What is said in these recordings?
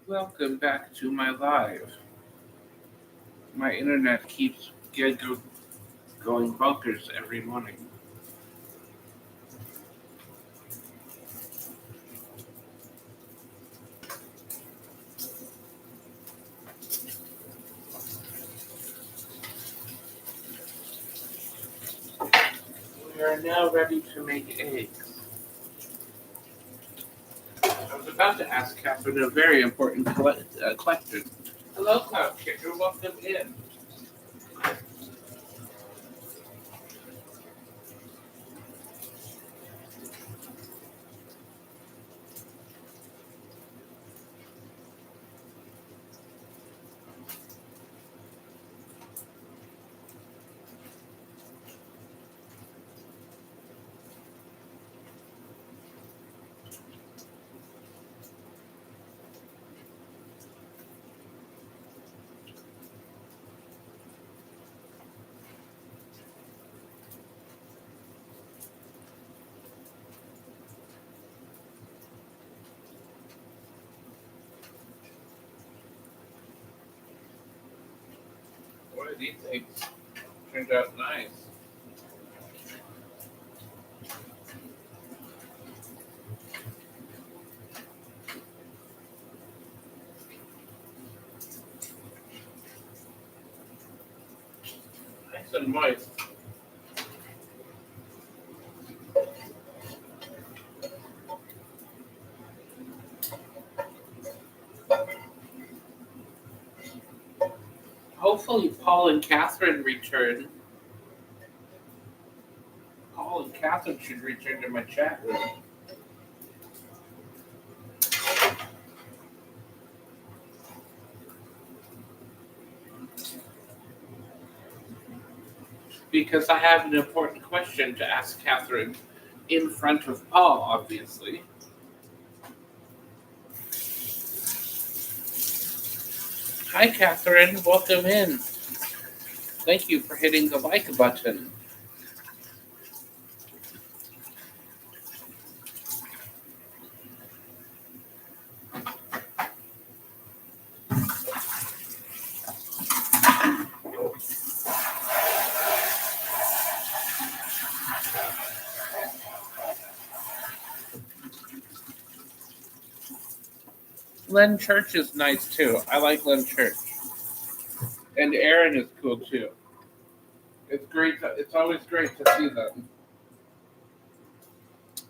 Welcome back to my live. My internet keeps going bonkers every morning. We are now ready to make eggs. I was about to ask Catherine a very important question. Hello, Cloud Kicker. Welcome in. Boy, these eggs turned out nice. Nice and moist. Hopefully, Paul and Catherine return. Paul and Catherine should return to my chat room. Because I have an important question to ask Catherine in front of Paul, obviously. Hi, Catherine. Welcome in. Thank you for hitting the like button. Len Church is nice too. I like Len Church. And Aaron is cool too. It's always great to see them.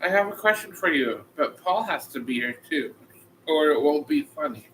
I have a question for you, but Paul has to be here too, or it won't be funny.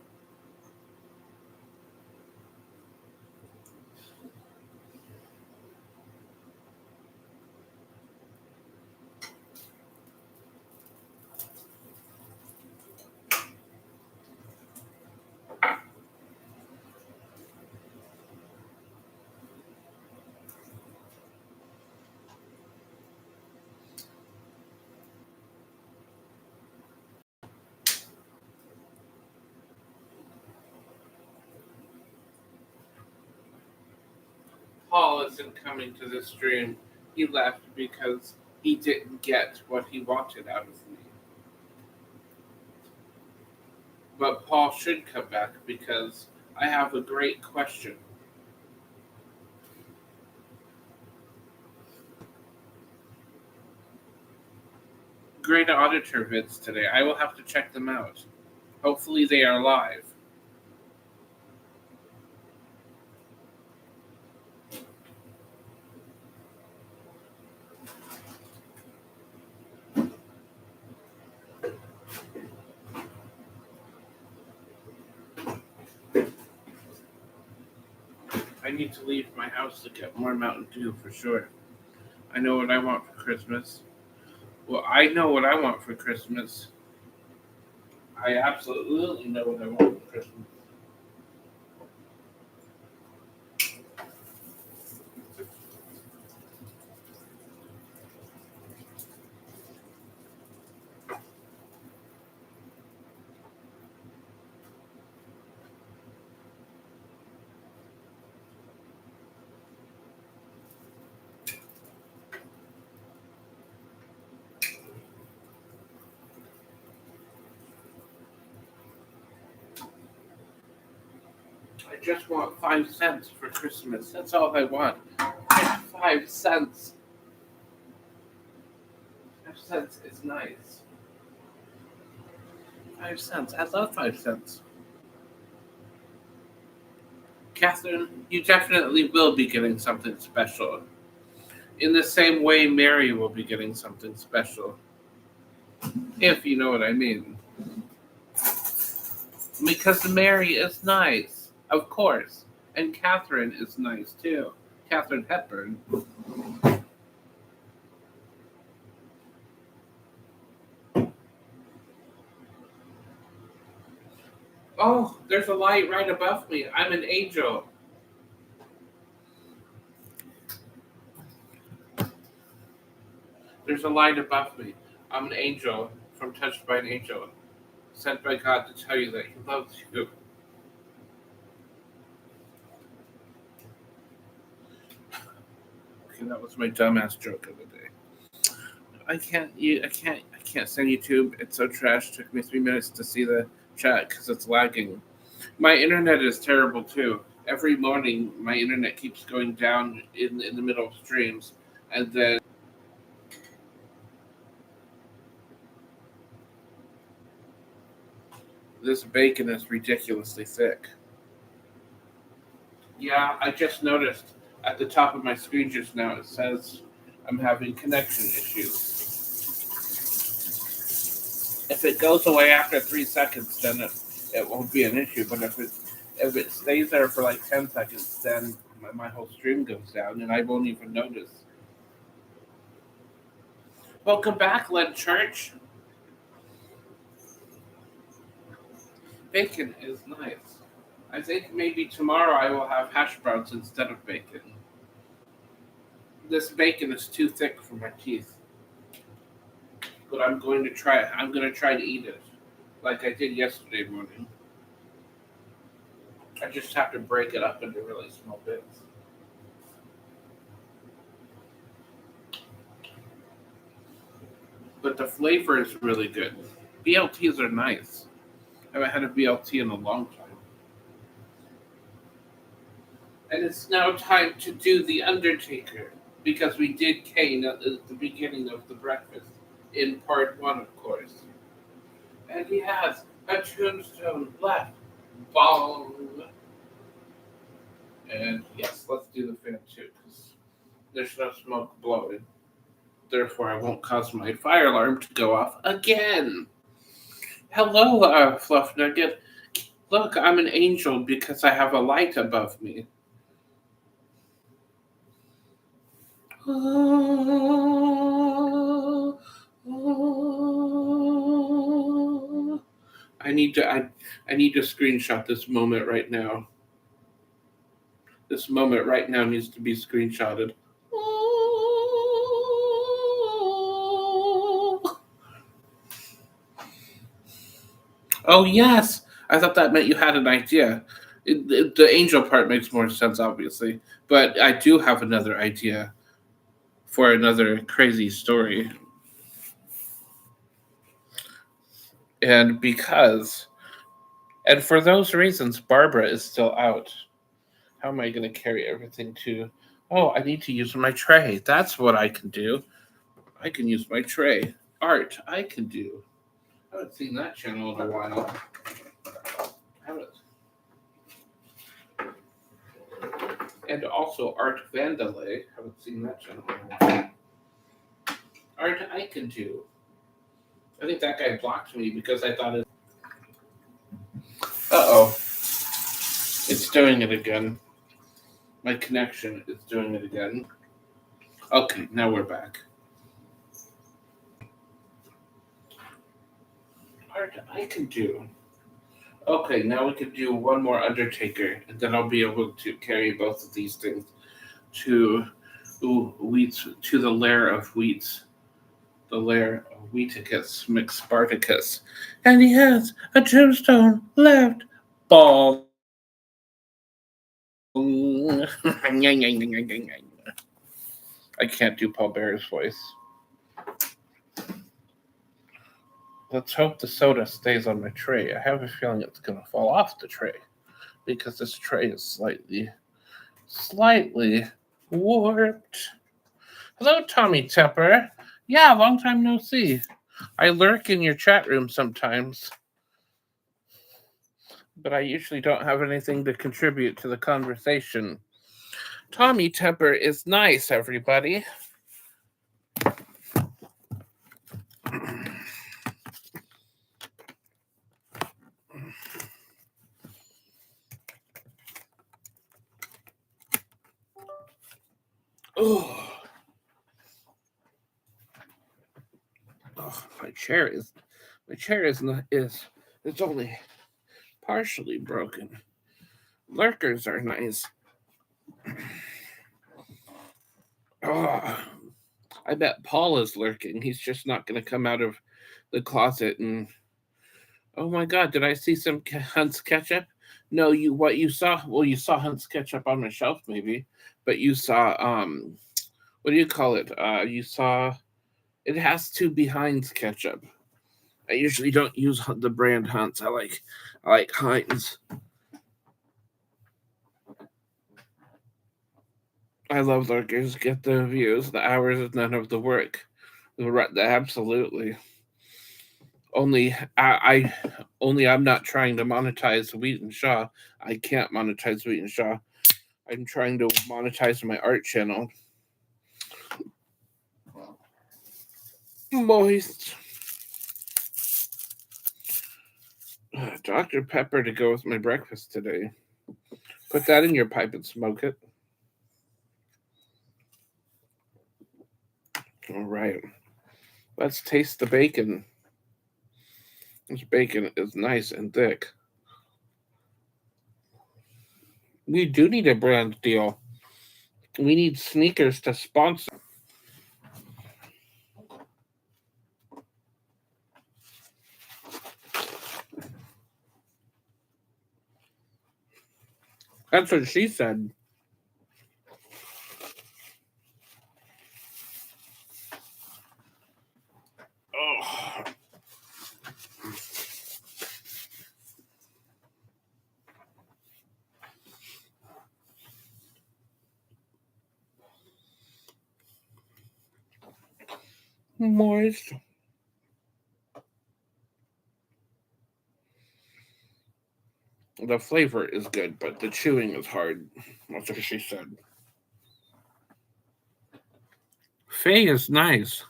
Paul isn't coming to the stream. He left because he didn't get what he wanted out of me. But Paul should come back because I have a great question. Great auditor vids today. I will have to check them out. Hopefully they are live. I need to leave my house to get more Mountain Dew for sure. I know what I want for Christmas. Well, I know what I want for Christmas. I absolutely know what I want for Christmas. just want 5 cents for Christmas. That's all I want. Just 5 cents. 5 cents is nice. 5 cents. I love 5 cents. Catherine, you definitely will be getting something special. In the same way Mary will be getting something special. If you know what I mean. Because Mary is nice, of course. And Catherine is nice too. Catherine Hepburn. Oh, there's a light right above me. I'm an angel. There's a light above me. I'm an angel from Touched by an Angel, sent by God to tell you that He loves you. Okay, that was my dumbass joke of the day. I can't send YouTube. It's so trash. It took me 3 minutes to see the chat because it's lagging. My internet is terrible too. Every morning, my internet keeps going down in the middle of streams, and then this bacon is ridiculously thick. Yeah, I just noticed at the top of my screen just now it says I'm having connection issues. If it goes away after 3 seconds, then it won't be an issue. But if it stays there for like 10 seconds, then my whole stream goes down and I won't even notice. Welcome back, Len Church. Bacon is nice. I think maybe tomorrow I will have hash browns instead of bacon. This bacon is too thick for my teeth. But I'm going to try it. I'm going to try to eat it like I did yesterday morning. I just have to break it up into really small bits. But the flavor is really good. BLTs are nice. I haven't had a BLT in a long time. And it's now time to do The Undertaker, because we did Kane at the beginning of the breakfast in part 1, of course. And he has a tombstone left. Bong! And yes, let's do the fan too, because there's no smoke blowing. Therefore, I won't cause my fire alarm to go off again. Hello, Fluff Nugget. Look, I'm an angel because I have a light above me. I need to screenshot this moment right now. This moment right now needs to be screenshotted. Oh yes, I thought that meant you had an idea. The angel part makes more sense, obviously, but I do have another idea for another crazy story. And for those reasons, Barbara is still out. How am I going to carry everything to? Oh, I need to use my tray. That's what I can do. I can use my tray. Art, I can do. I haven't seen that channel in a while. And also Art Vandalay. Haven't seen that channel in a while. Art, I can do. I think that guy blocked me because I thought it. Uh-oh. It's doing it again. My connection is doing it again. Okay, now we're back. Art, I can do. Okay, now we can do one more Undertaker, and then I'll be able to carry both of these things to the lair of Wheats. The lair of Wheaticus McSpartacus. And he has a tombstone left. Ball. I can't do Paul Bear's voice. Let's hope the soda stays on my tray. I have a feeling it's going to fall off the tray because this tray is slightly warped. Hello, Tommy Tepper. Yeah, long time no see. I lurk in your chat room sometimes, but I usually don't have anything to contribute to the conversation. Tommy Tepper is nice, everybody. Oh, my chair is it's only partially broken. Lurkers are nice. Oh, I bet Paul is lurking. He's just not going to come out of the closet and. Oh my God! Did I see some Hunt's ketchup? No, you saw? Well, you saw Hunt's ketchup on my shelf, maybe, but you saw what do you call it? You saw it has to be Heinz ketchup. I usually don't use the brand Hunt's. I like Heinz. I love lurkers. Get the views. The hours is none of the work. Absolutely. Only I'm not trying to monetize Wheat and Shaw. I can't monetize Wheat and Shaw. I'm trying to monetize my art channel. Moist. Dr. Pepper to go with my breakfast today. Put that in your pipe and smoke it. All right. Let's taste the bacon. This bacon is nice and thick. We do need a brand deal. We need sneakers to sponsor. That's what she said. Oh. Moist. The flavor is good, but the chewing is hard. That's what she said. Faye is nice.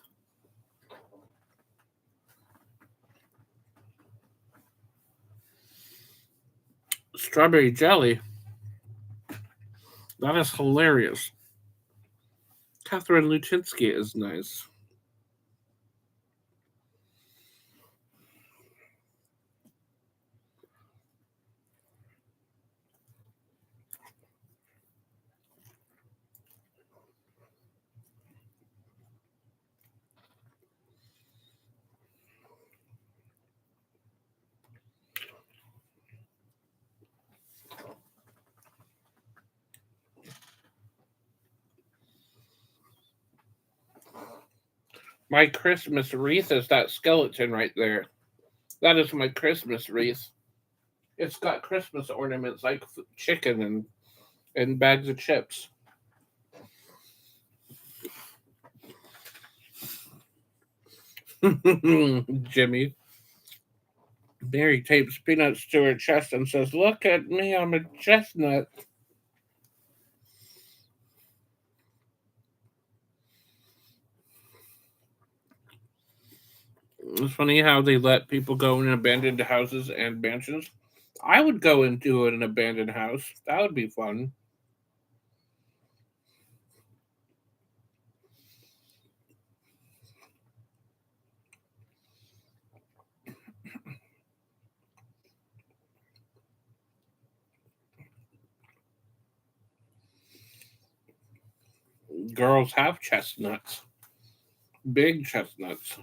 Strawberry jelly. That is hilarious. Catherine Luchinsky is nice. My Christmas wreath is that skeleton right there. That is my Christmas wreath. It's got Christmas ornaments like chicken and bags of chips. Jimmy. Mary tapes peanuts to her chest and says, "Look at me, I'm a chestnut." It's funny how they let people go in abandoned houses and mansions. I would go into an abandoned house. That would be fun. Girls have chestnuts. Big chestnuts.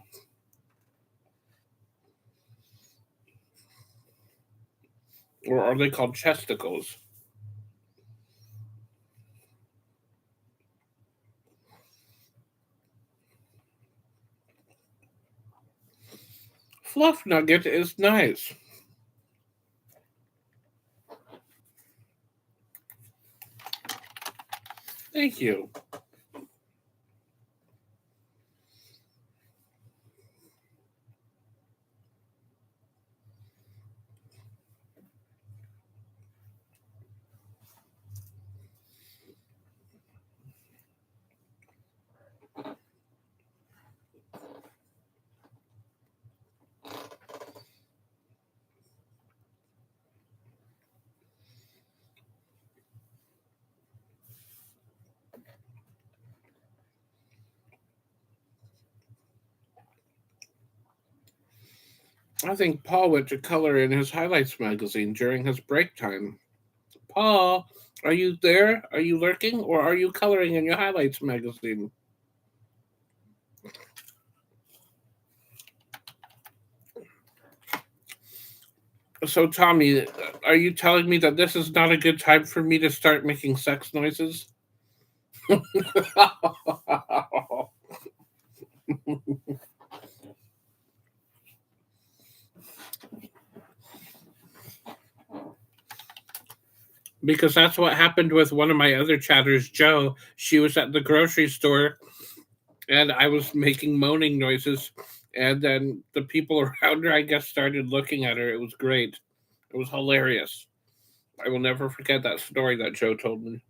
Or are they called chesticles? Fluff nugget is nice. Thank you. I think Paul went to color in his highlights magazine during his break time. Paul, are you there? Are you lurking? Or are you coloring in your highlights magazine? So, Tommy, are you telling me that this is not a good time for me to start making sex noises? Because that's what happened with one of my other chatters, Joe. She was at the grocery store and I was making moaning noises. And then the people around her, I guess, started looking at her. It was great. It was hilarious. I will never forget that story that Joe told me.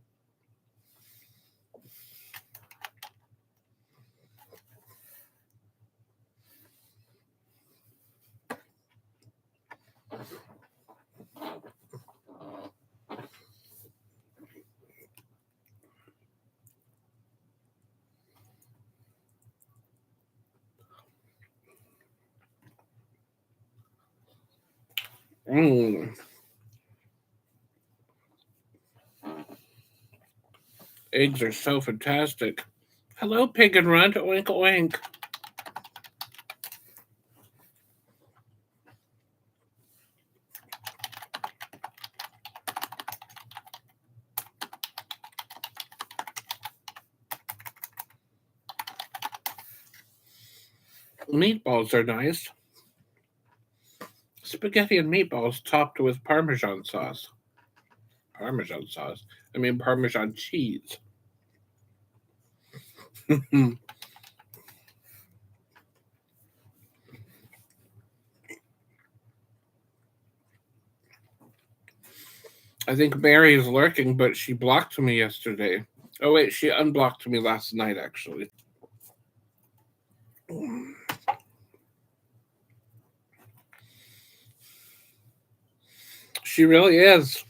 Mm, eggs are so fantastic. Hello, Pig and Runt. Oink, oink. Meatballs are nice. Spaghetti and meatballs topped with Parmesan sauce. Parmesan sauce. I mean, Parmesan cheese. I think Mary is lurking, but she blocked me yesterday. Oh, wait, she unblocked me last night, actually. She really is.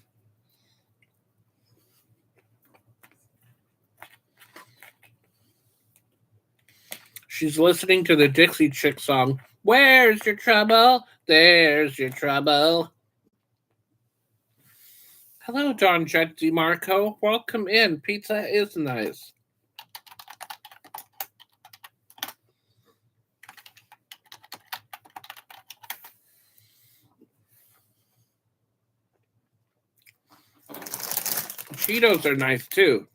She's listening to the Dixie Chick song. Where's your trouble? There's your trouble. Hello, John Jet DeMarco. Welcome in. Pizza is nice. Cheetos are nice too.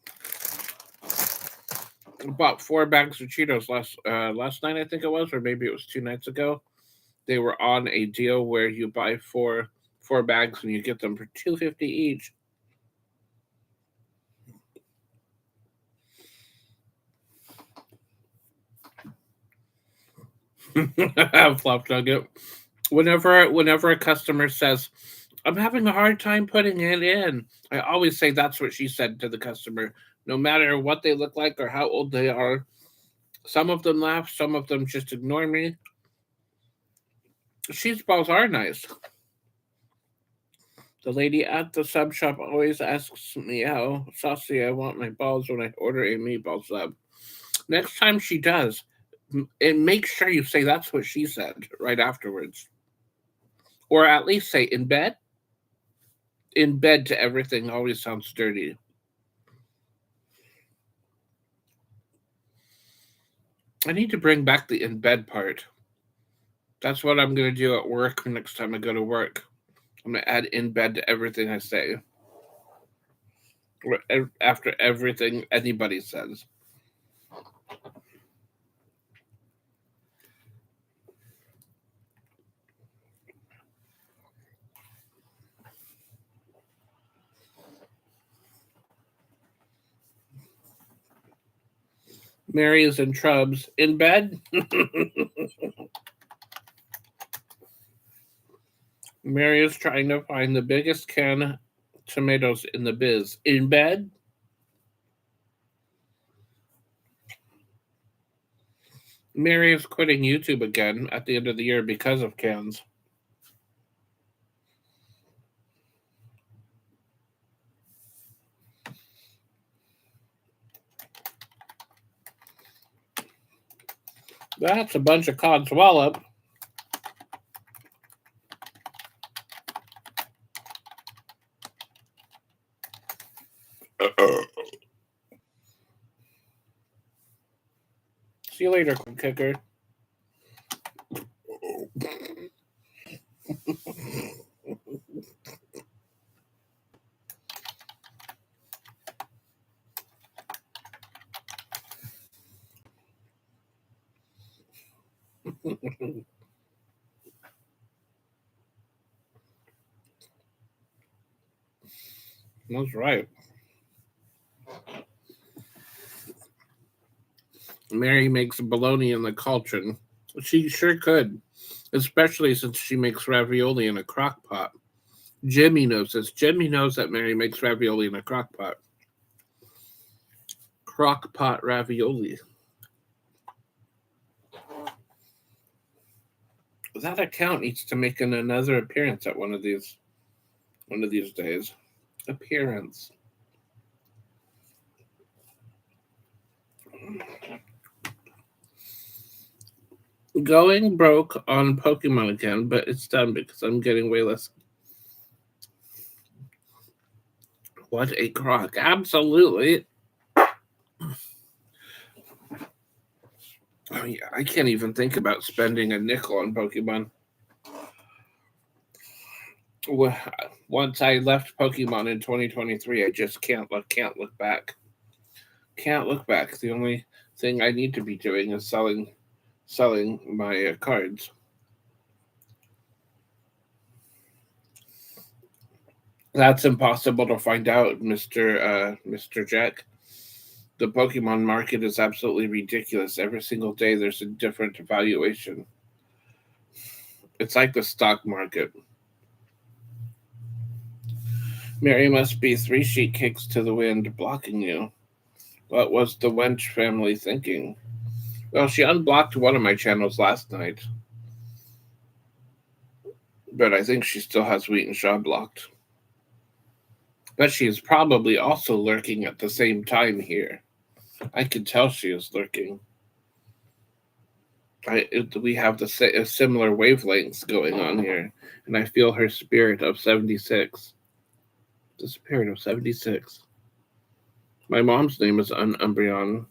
I bought 4 bags of Cheetos last night, I think it was, or maybe it was 2 nights ago. They were on a deal where you buy four bags and you get them for $2.50 each. Flop nugget. Whenever a customer says, "I'm having a hard time putting it in," I always say that's what she said to the customer. No matter what they look like or how old they are, some of them laugh, some of them just ignore me. Cheese balls are nice. The lady at the sub shop always asks me how saucy I want my balls when I order a meatball sub. Next time she does, and make sure you say that's what she said right afterwards. Or at least say in bed. In bed to everything always sounds dirty. I need to bring back the in bed part. That's what I'm going to do at work next time I go to work. I'm going to add in bed to everything I say. After everything anybody says. Mary is in Trubs. In bed? Mary is trying to find the biggest can of tomatoes in the biz. In bed? Mary is quitting YouTube again at the end of the year because of cans. That's a bunch of codswallop. See you later, kicker. That's right. Mary makes bologna in the cauldron. She sure could, especially since she makes ravioli in a crock pot. Jimmy knows this. Jimmy knows that Mary makes ravioli in a crock pot. Crock pot ravioli. That account needs to make another appearance at one of these days. Appearance. Going broke on Pokemon again, but it's done because I'm getting way less. What a crock. Absolutely. Oh, yeah, I can't even think about spending a nickel on Pokemon. Once I left Pokemon in 2023, I just can't look back. Can't look back. The only thing I need to be doing is selling my cards. That's impossible to find out, Mr. Jack. The Pokemon market is absolutely ridiculous. Every single day there's a different valuation. It's like the stock market. Mary must be 3 sheet kicks to the wind blocking you. What was the Wench family thinking? Well, she unblocked one of my channels last night. But I think she still has Wheat and Shaw blocked. But she is probably also lurking at the same time here. I can tell she is lurking. We have similar wavelengths going on here, and I feel her spirit of 76. The spirit of 76. My mom's name is Umbreon.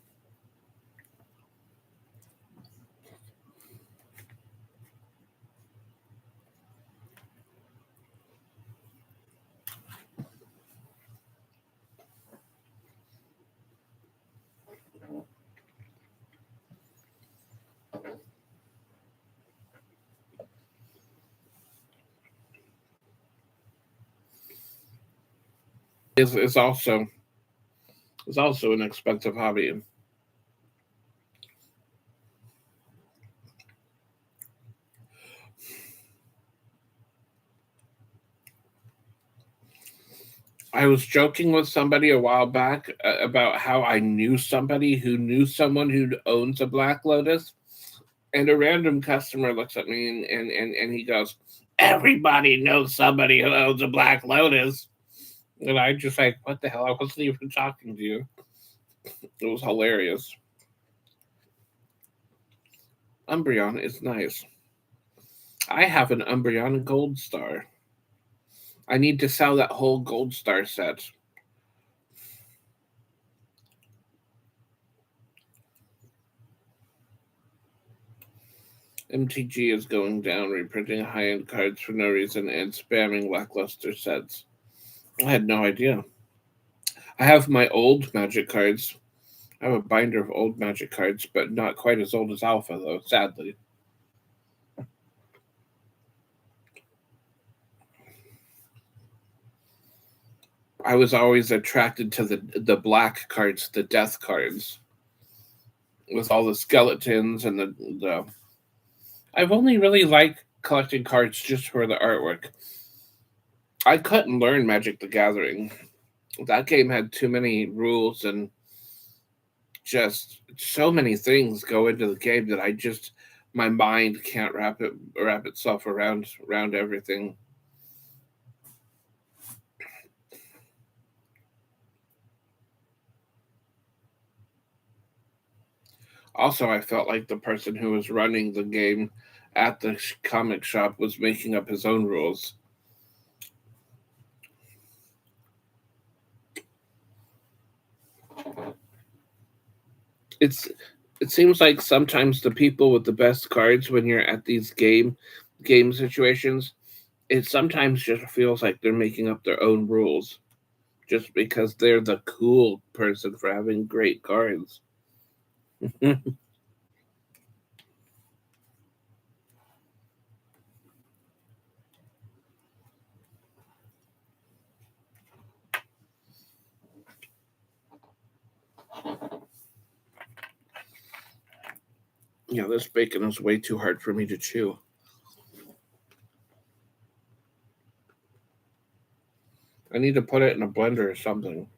Is also an expensive hobby. I was joking with somebody a while back about how I knew somebody who knew someone who owns a Black Lotus, and a random customer looks at me and he goes, "Everybody knows somebody who owns a Black Lotus." And I just like, what the hell? I wasn't even talking to you. It was hilarious. Umbreon is nice. I have an Umbreon Gold Star. I need to sell that whole Gold Star set. MTG is going down, reprinting high-end cards for no reason and spamming lackluster sets. I had no idea. I have my old Magic cards. I have a binder of old Magic cards, but not quite as old as Alpha, though, sadly. I was always attracted to the black cards, the death cards. with all the skeletons and the. I've only really liked collecting cards just for the artwork. I couldn't learn Magic the Gathering. That game had too many rules and just so many things go into the game that I just my mind can't wrap itself around everything. Also, I felt like the person who was running the game at the comic shop was making up his own rules. It's it seems like sometimes the people with the best cards when you're at these game situations, it sometimes just feels like they're making up their own rules just because they're the cool person for having great cards. Yeah, this bacon is way too hard for me to chew. I need to put it in a blender or something.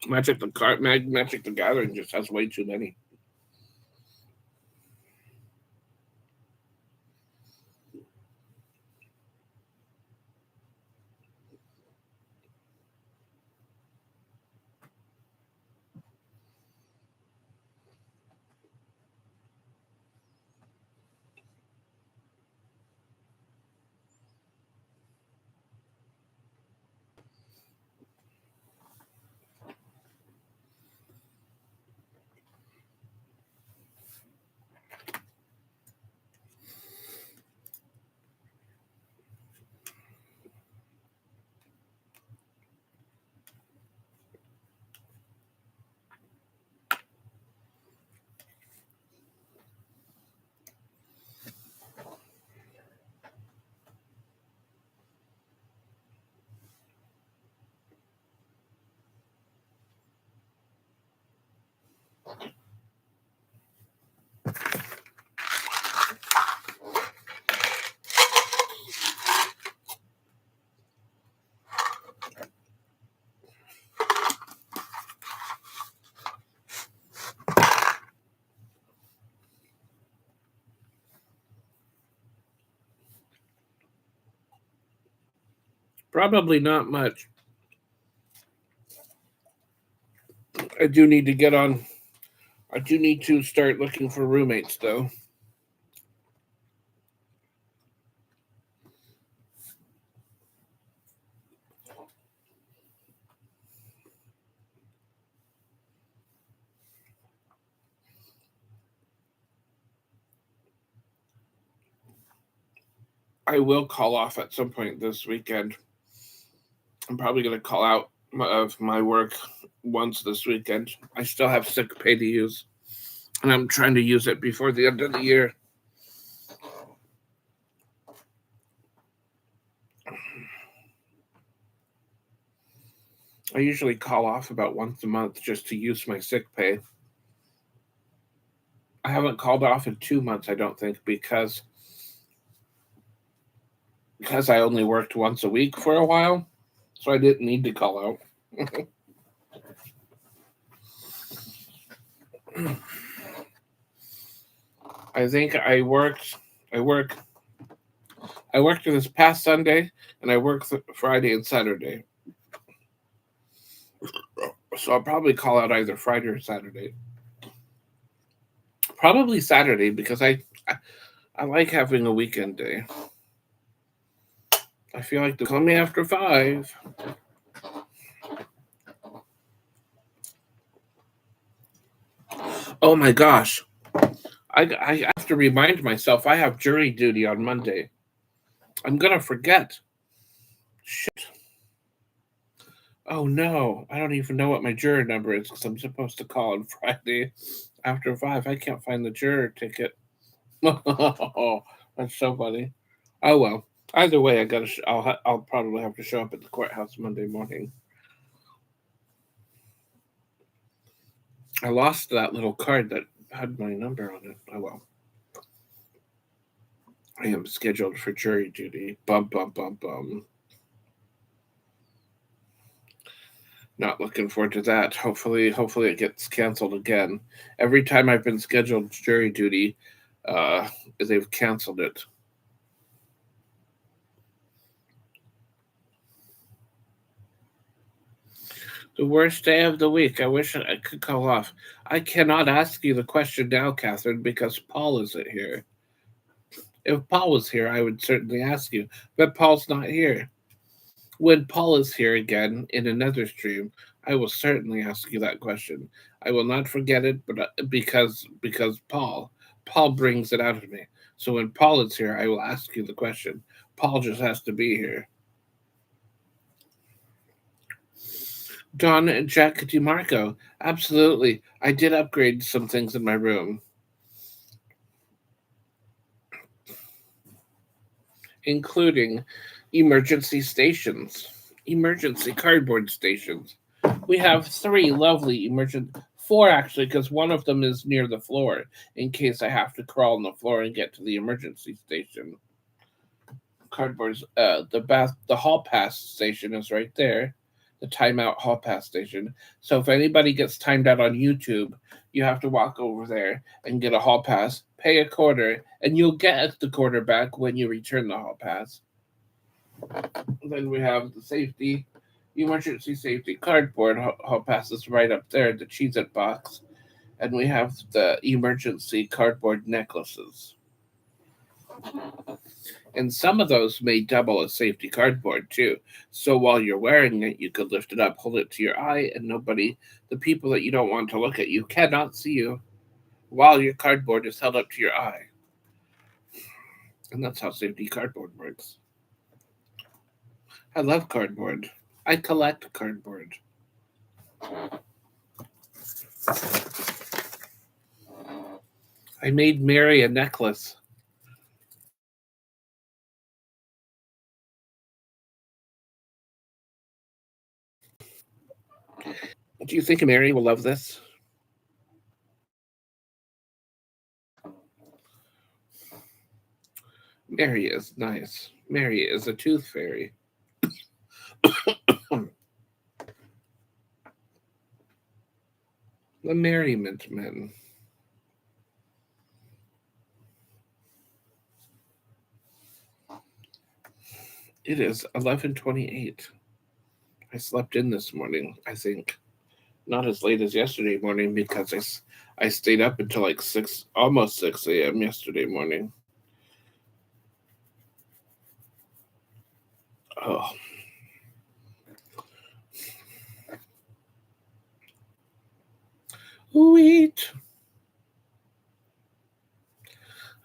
Magic the Gathering just has way too many. Probably not much. I do need to get on. I do need to start looking for roommates, though. I will call off at some point this weekend. I'm probably going to call out of my work once this weekend. I still have sick pay to use, and I'm trying to use it before the end of the year. I usually call off about once a month just to use my sick pay. I haven't called off in 2 months, I don't think, because I only worked once a week for a while, so I didn't need to call out. I think I work I worked this past Sunday and I work Friday and Saturday. So I'll probably call out either Friday or Saturday. Probably Saturday because I like having a weekend day. I feel like they call me after 5. Oh my gosh. I have to remind myself I have jury duty on Monday. I'm gonna forget. Shit. Oh no. I don't even know what my jury number is because I'm supposed to call on Friday. after 5. I can't find the juror ticket. Oh, that's so funny. Oh well. Either way, I gotta. I'll probably have to show up at the courthouse Monday morning. I lost that little card that had my number on it. Oh well. I am scheduled for jury duty. Bum bum bum bum. Not looking forward to that. Hopefully it gets canceled again. Every time I've been scheduled jury duty, uh, they've canceled it. The worst day of the week. I wish I could call off. I cannot ask you the question now, Catherine, because Paul isn't here. If Paul was here, I would certainly ask you, but Paul's not here. When Paul is here again in another stream, I will certainly ask you that question. I will not forget it, but because Paul brings it out of me. So when Paul is here, I will ask you the question. Paul just has to be here. Don and Jack DeMarco, absolutely. I did upgrade some things in my room, including emergency stations, emergency cardboard stations. We have 3 lovely four actually, because one of them is near the floor in case I have to crawl on the floor and get to the emergency station. Cardboards. The hall pass station is right there. The timeout hall pass station. So if anybody gets timed out on YouTube, you have to walk over there and get a hall pass, pay a quarter, and you'll get the quarter back when you return the hall pass. Then we have the emergency safety cardboard hall passes right up there, the Cheez-It box. And we have the emergency cardboard necklaces. And some of those may double as safety cardboard too. So while you're wearing it, you could lift it up, hold it to your eye, and the people that you don't want to look at you, cannot see you while your cardboard is held up to your eye. And that's how safety cardboard works. I love cardboard. I collect cardboard. I made Mary a necklace. Do you think Mary will love this? Mary is nice. Mary is a tooth fairy. The Merriment Men. It is 11:28. I slept in this morning, I think. Not as late as yesterday morning because I stayed up until like 6, almost 6 a.m. yesterday morning. Oh. Wheat.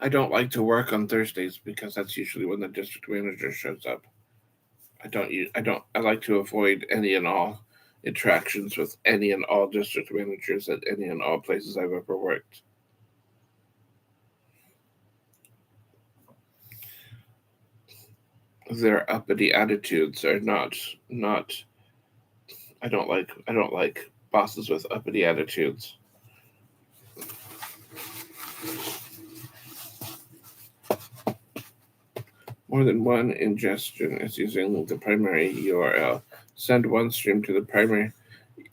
I don't like to work on Thursdays because that's usually when the district manager shows up. I like to avoid any and all interactions with any and all district managers at any and all places I've ever worked. Their uppity attitudes are not I don't like bosses with uppity attitudes. More than one ingestion is using the primary URL. Send one stream to the primary.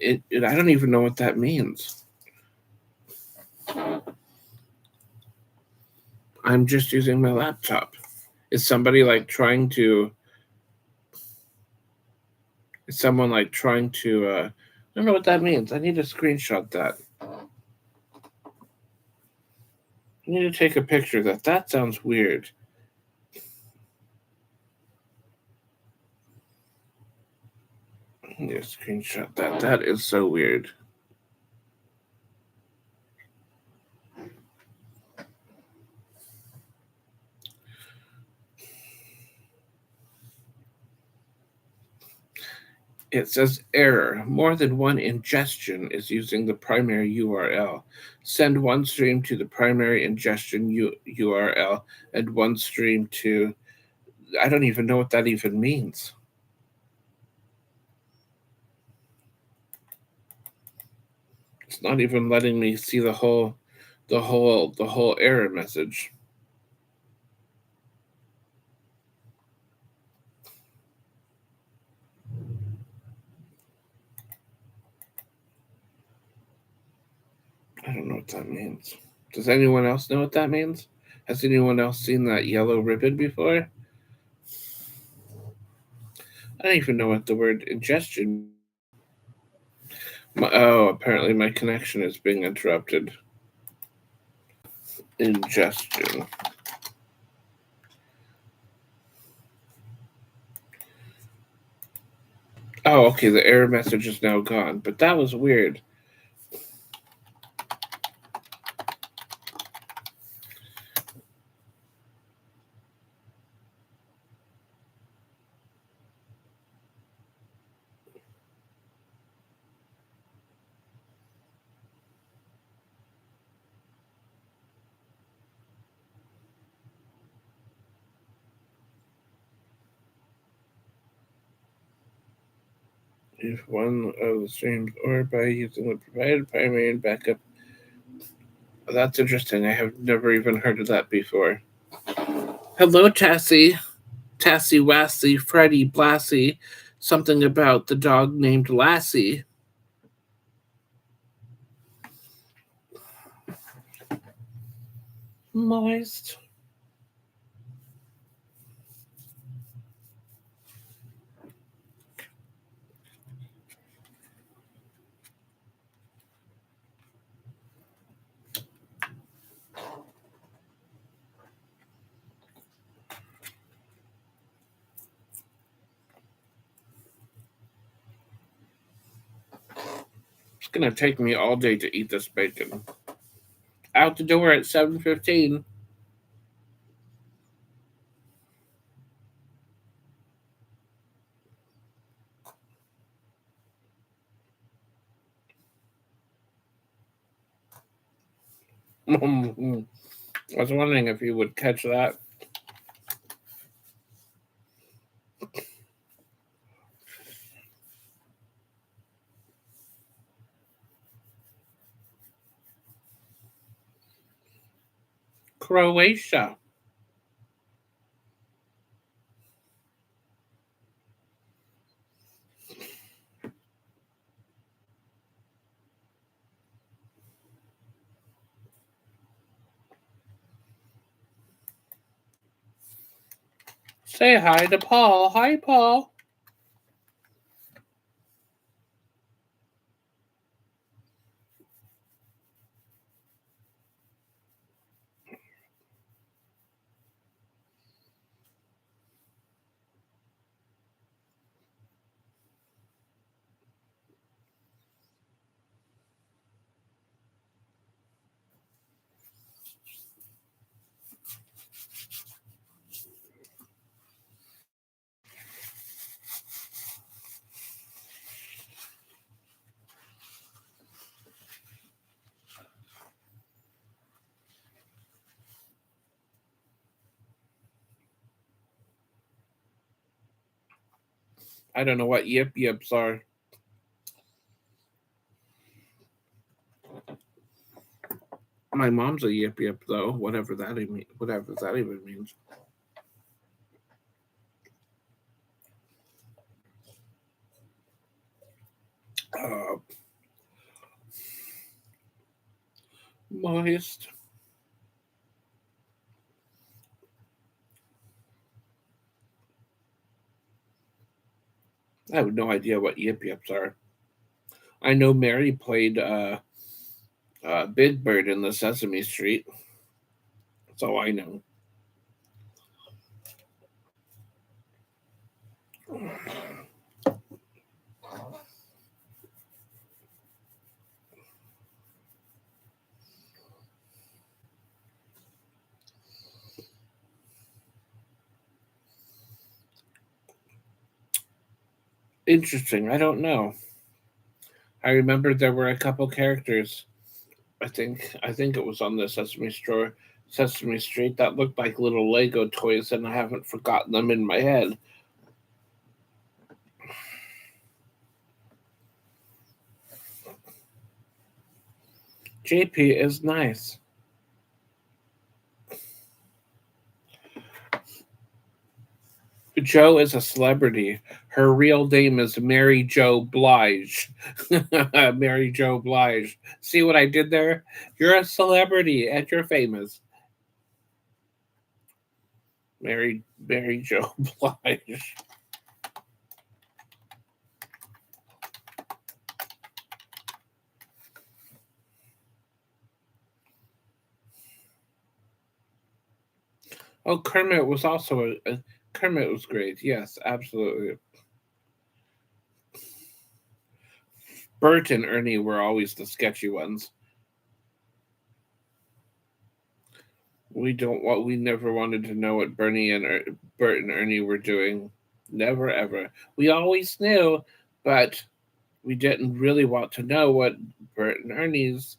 I don't even know what that means. I'm just using my laptop. Is somebody like trying to? Is someone like trying to? I don't know what that means. I need to screenshot that. I need to take a picture of that. That sounds weird. I need to screenshot that. That is so weird. It says error. More than one ingestion is using the primary URL. Send one stream to the primary ingestion URL and one stream to. I don't even know what that even means. It's not even letting me see the whole error message. I don't know what that means. Does anyone else know what that means? Has anyone else seen that yellow ribbon before? I don't even know what the word ingestion. Apparently my connection is being interrupted. Ingestion. Oh, okay, the error message is now gone, but that was weird. If one of the streams or by using the provided primary and backup. That's interesting. I have never even heard of that before. Hello, Tassie. Tassie Wassy, Freddy Blassie. Something about the dog named Lassie. Moist. It's gonna take me all day to eat this bacon. Out the door at 7:15. I was wondering if you would catch that. Croatia. Say hi to Paul. Hi, Paul. I don't know what yip yips are. My mom's a yip yip though, whatever that even means. Uh, Moist. I have no idea what yip yips are. I know Mary played Big Bird in the Sesame Street. That's all I know. Interesting. I don't know. I remember there were a couple characters. I think it was on the Sesame Street that looked like little Lego toys, and I haven't forgotten them in my head. JP is nice. Jo is a celebrity. Her real name is Mary Jo Blige. Mary Jo Blige. See what I did there? You're a celebrity and you're famous. Mary Jo Blige. Oh, Kermit was also a Kermit was great. Yes, absolutely. Bert and Ernie were always the sketchy ones. We never wanted to know what Bert and Ernie were doing. Never ever. We always knew, but we didn't really want to know what Bert and Ernie's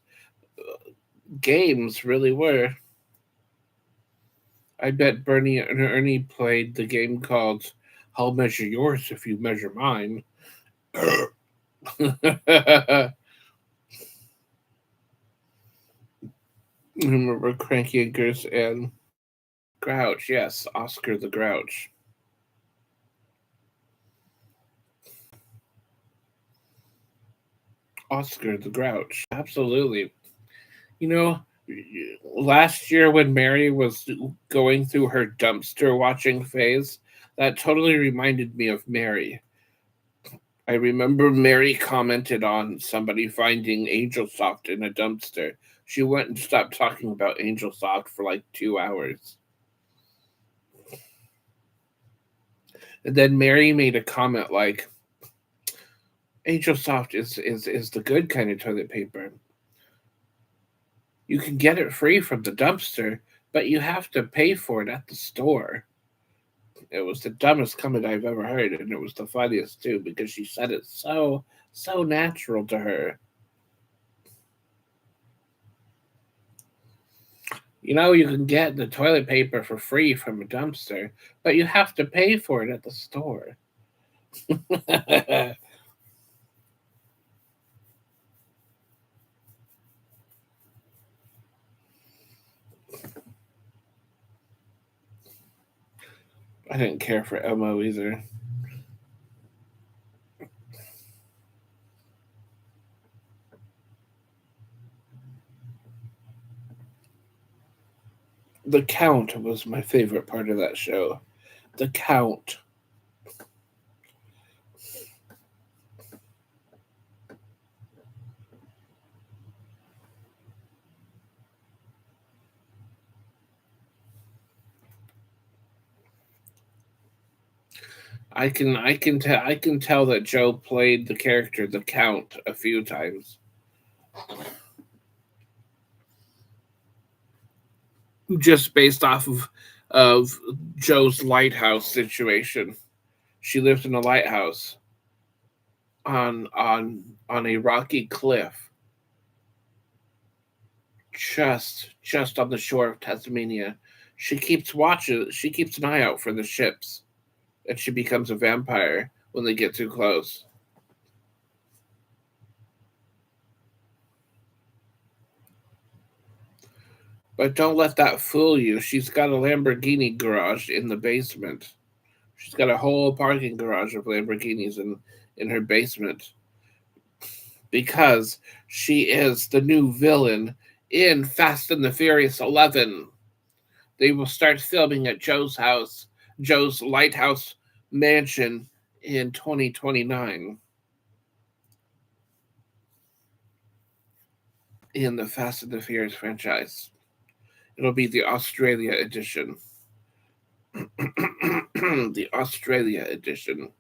games really were. I bet Bernie and Ernie played the game called "I'll measure yours if you measure mine." Remember Cranky Anchors and Grouch? Yes, Oscar the Grouch. Oscar the Grouch. Absolutely. You know, last year when Mary was going through her dumpster watching phase, that totally reminded me of Mary. I remember Mary commented on somebody finding Angel Soft in a dumpster. She went and stopped talking about Angel Soft for like 2 hours. And then Mary made a comment like, Angel Soft is the good kind of toilet paper. You can get it free from the dumpster, but you have to pay for it at the store. It was the dumbest comment I've ever heard, and it was the funniest too because she said it so natural to her. You know, you can get the toilet paper for free from a dumpster, but you have to pay for it at the store. I didn't care for Elmo either. The Count was my favorite part of that show. The Count. I can tell that Jo played the character the Count a few times. Just based off of Jo's lighthouse situation. She lived in a lighthouse on a rocky cliff just on the shore of Tasmania. She keeps an eye out for the ships, and she becomes a vampire when they get too close. But don't let that fool you. She's got a Lamborghini garage in the basement. She's got a whole parking garage of Lamborghinis in her basement because she is the new villain in Fast and the Furious 11. They will start filming at Jo's house, Jo's lighthouse mansion in 2029 in the Fast and the Furious franchise. It'll be the Australia edition. The Australia edition.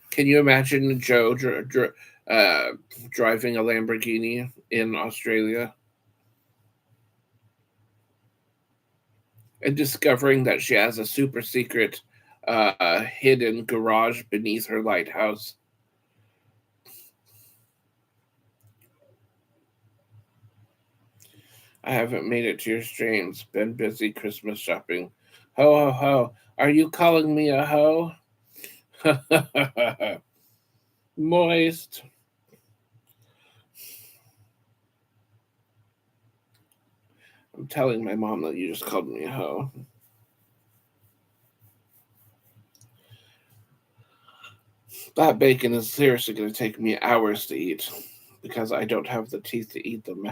Can you imagine driving a Lamborghini in Australia? and discovering that she has a super secret hidden garage beneath her lighthouse. I haven't made it to your streams. Been busy Christmas shopping. Ho ho ho. Are you calling me a hoe? Moist. I'm telling my mom that you just called me a hoe. That bacon is seriously going to take me hours to eat because I don't have the teeth to eat them.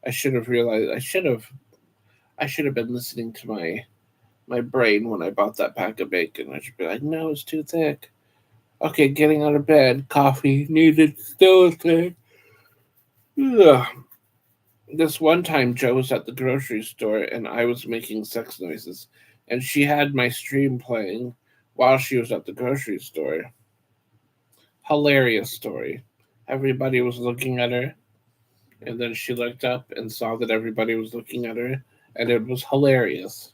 I should have realized. I should have been listening to my brain when I bought that pack of bacon. I should be like, no, it's too thick. Okay, getting out of bed. Coffee needed. Still thick. Ugh. This one time, Joe was at the grocery store and I was making sex noises, and she had my stream playing while she was at the grocery store. Hilarious story. Everybody was looking at her, and then she looked up and saw that everybody was looking at her, and it was hilarious.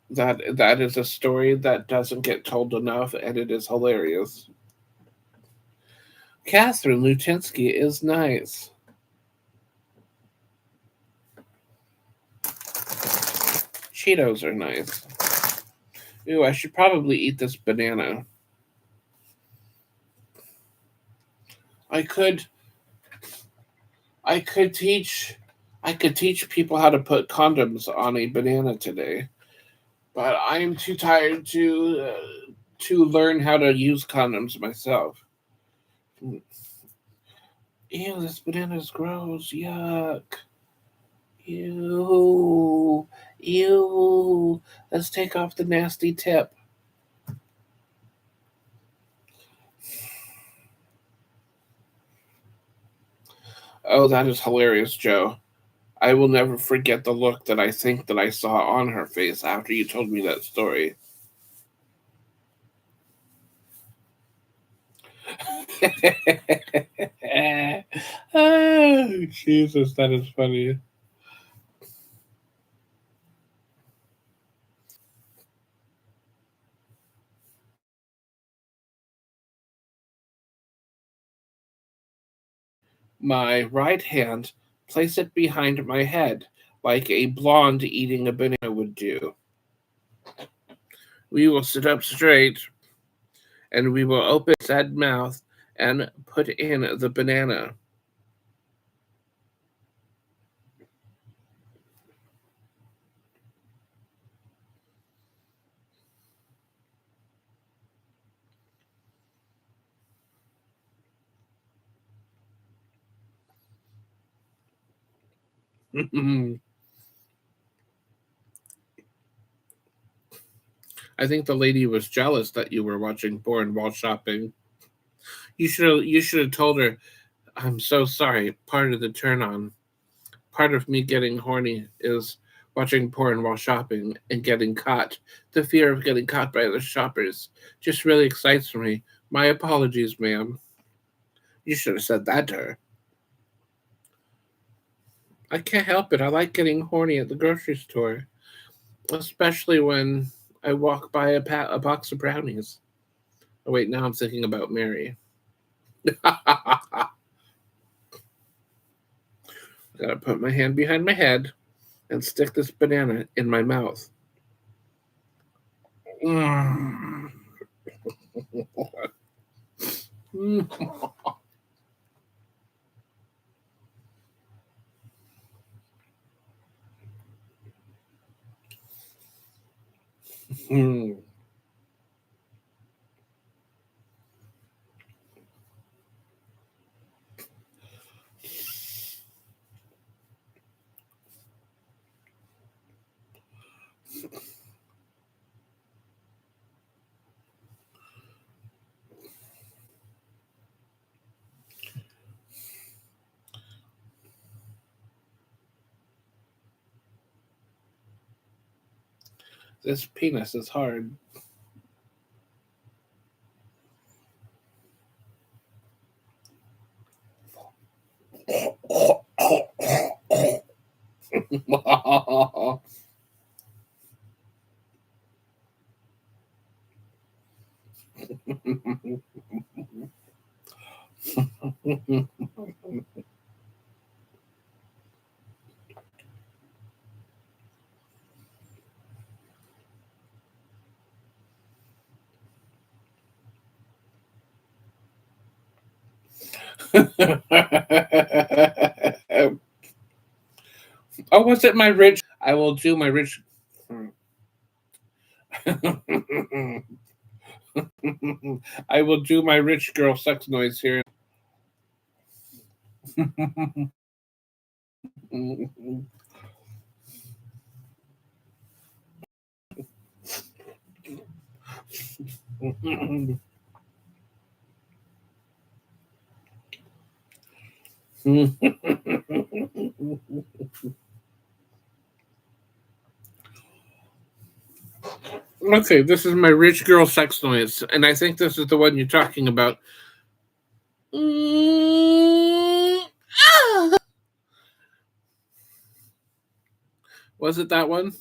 That is a story that doesn't get told enough, and it is hilarious. Catherine Lutinsky is nice. Cheetos are nice. Ooh, I should probably eat this banana. I could I could teach I could teach people how to put condoms on a banana today, but I am too tired to learn how to use condoms myself. Ew, this banana is gross. Yuck. Ew. Ew. Let's take off the nasty tip. Oh, that is hilarious, Joe. I will never forget the look that I think that I saw on her face after you told me that story. Oh, Jesus, that is funny. My right hand, place it behind my head, like a blonde eating a banana would do. We will sit up straight, and we will open said mouth and put in the banana. I think the lady was jealous that you were watching porn while shopping. You should have told her, I'm so sorry. Part of the turn on, part of me getting horny is watching porn while shopping and getting caught. The fear of getting caught by other shoppers just really excites me. My apologies, ma'am. You should have said that to her. I can't help it. I like getting horny at the grocery store, especially when I walk by a box of brownies. Oh, wait, now I'm thinking about Mary. I gotta put my hand behind my head and stick this banana in my mouth. Mm. Mm. This penis is hard. Oh, was it my rich? I will do my rich. I will do my rich girl sex noise here. Okay, this is my rich girl sex noise, and I think this is the one you're talking about. Was it that one?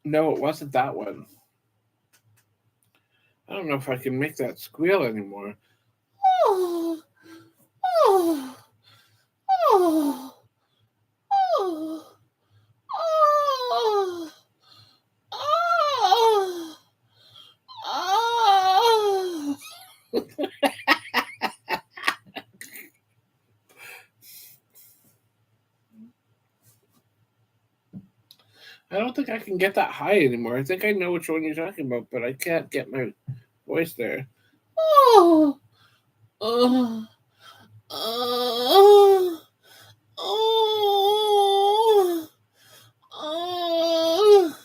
No, it wasn't that one. I don't know if I can make that squeal anymore. Oh, oh, oh, oh, oh, oh, oh. I don't think I can get that high anymore. I think I know which one you're talking about, but I can't get my voice there. Oh, oh, oh, oh, oh,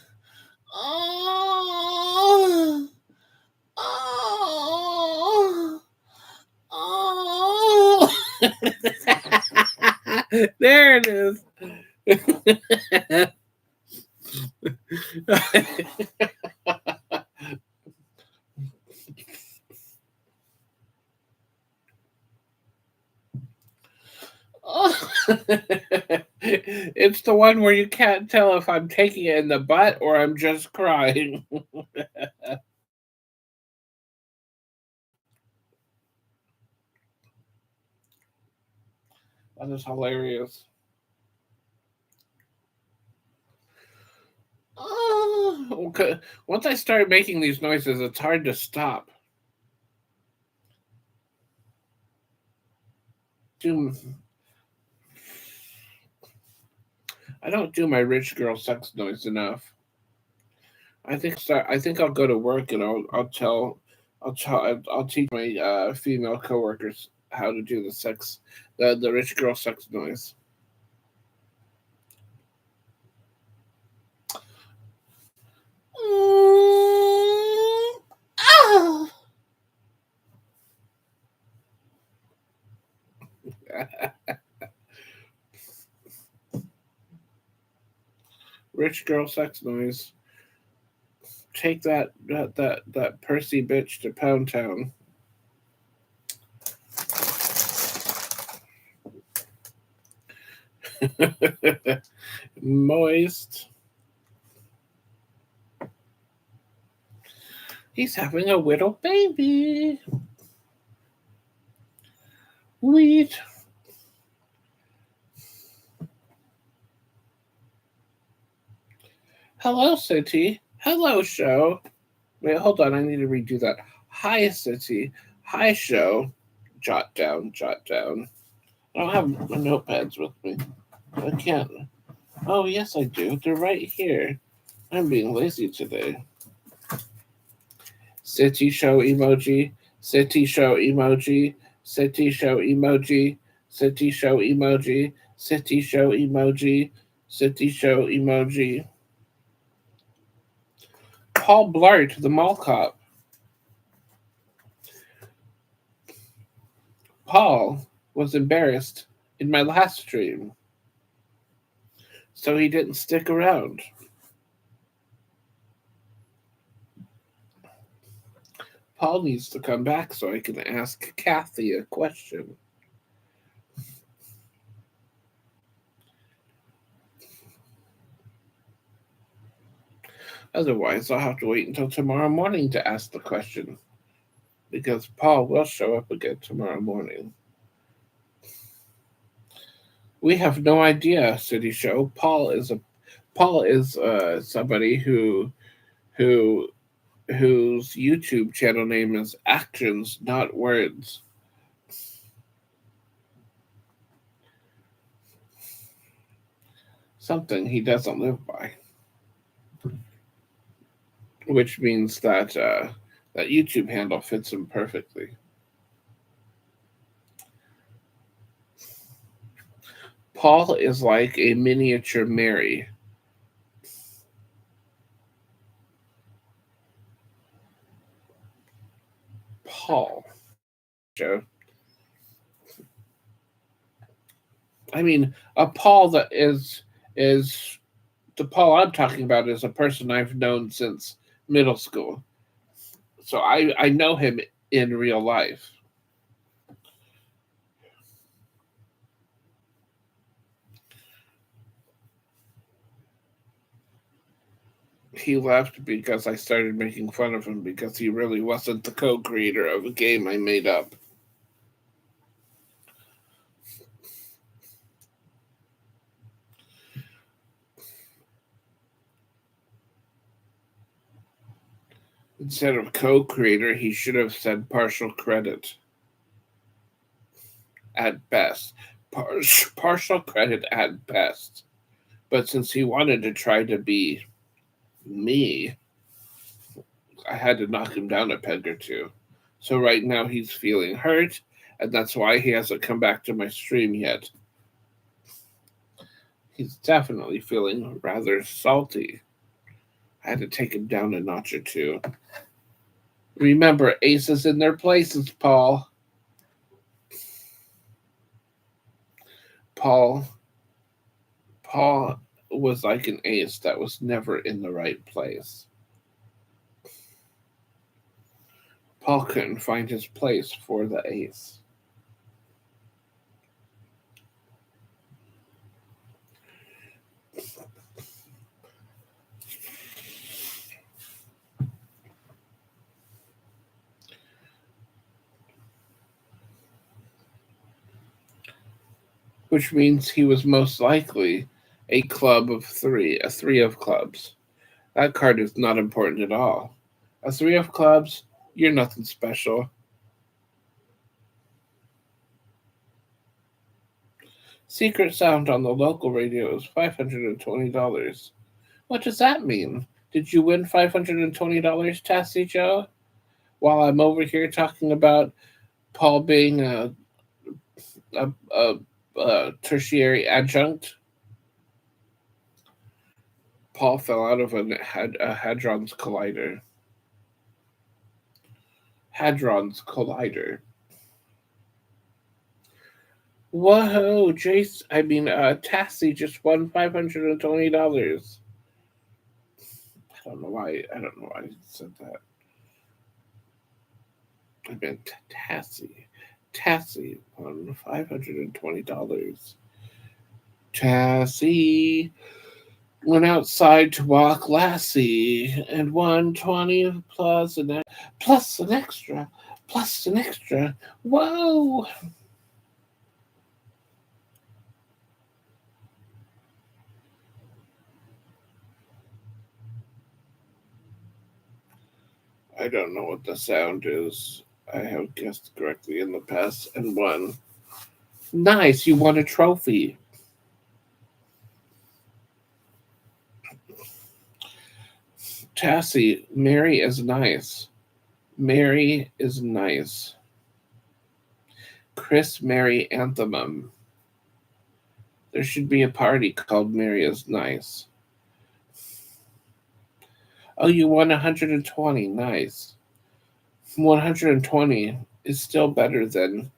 oh, oh, oh. There it is. It's the one where you can't tell if I'm taking it in the butt or I'm just crying. That is hilarious. Okay. Once I start making these noises, it's hard to stop. I don't do my rich girl sex noise enough. I think I'll go to work and I'll teach my female coworkers how to do the rich girl sex noise. Rich girl sex noise. Take that Percy bitch to Pound Town. Moist. He's having a little baby. Sweet. Hello, City. Hello, show. Wait, hold on. I need to redo that. Hi, City. Hi, show. Jot down, jot down. I don't have my notepads with me. I can't. Oh, yes, I do. They're right here. I'm being lazy today. City show emoji. City show emoji. City show emoji. City show emoji. City show emoji. City show emoji. Paul Blart, the mall cop. Paul was embarrassed in my last stream, so he didn't stick around. Paul needs to come back so I can ask Kathy a question. Otherwise, I'll have to wait until tomorrow morning to ask the question, because Paul will show up again tomorrow morning. We have no idea, City Show. Paul is somebody who whose YouTube channel name is Actions, Not Words. Something he doesn't live by, which means that that YouTube handle fits him perfectly. Paul is like a miniature Mary. Paul. Joe. I mean, a Paul that is the Paul I'm talking about is a person I've known since middle school. So I know him in real life. He left because I started making fun of him because he really wasn't the co-creator of a game I made up. Instead of co-creator, he should have said partial credit. At best. Partial credit at best. But since he wanted to try to be me, I had to knock him down a peg or two. So right now he's feeling hurt, and that's why he hasn't come back to my stream yet. He's definitely feeling rather salty. I had to take him down a notch or two. Remember, aces in their places, Paul. Paul was like an ace that was never in the right place. Paul couldn't find his place for the ace. Which means he was most likely a club of three, a three of clubs. That card is not important at all. A three of clubs, you're nothing special. Secret sound on the local radio is $520. What does that mean? Did you win $520, Tassie Joe? While I'm over here talking about Paul being a tertiary adjunct? Paul fell out of a Hadron's Collider. Hadron's Collider. Whoa, Tassie just won $520. I don't know why I said that. I meant Tassie. Tassie won $520. Tassie went outside to walk Lassie and won 20 plus an extra. Whoa! I don't know what the sound is. I have guessed correctly in the past and won. Nice, you won a trophy. Tassie, Mary is nice. Mary is nice. Chris Mary Anthemum. There should be a party called Mary is Nice. Oh, you won 120. Nice. 120 is still better than.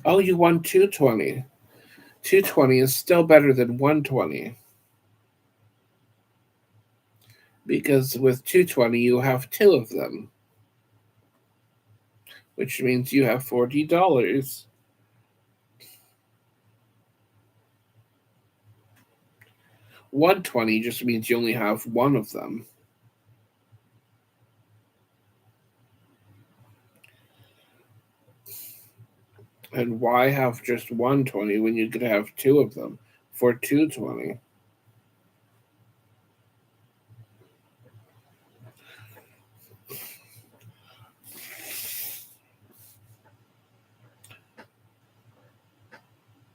Oh, you won 220. 220 is still better than 120. Because with 220, you have two of them, which means you have $40. 120 just means you only have one of them. And why have just 120 when you could have two of them for 220?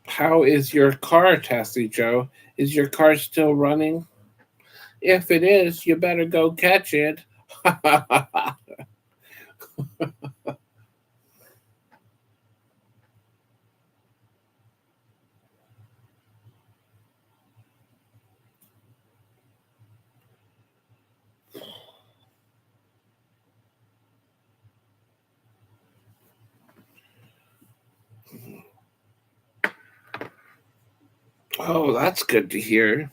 How is your car, Tassie Joe? Is your car still running? If it is, you better go catch it. Oh, that's good to hear.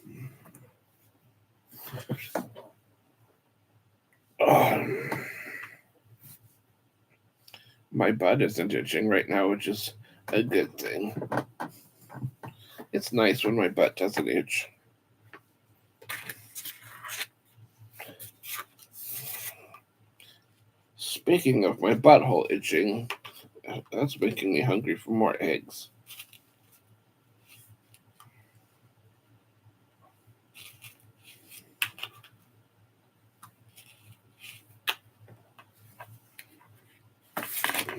Oh, my butt isn't itching right now, which is a good thing. It's nice when my butt doesn't itch. Speaking of my butthole itching, that's making me hungry for more eggs.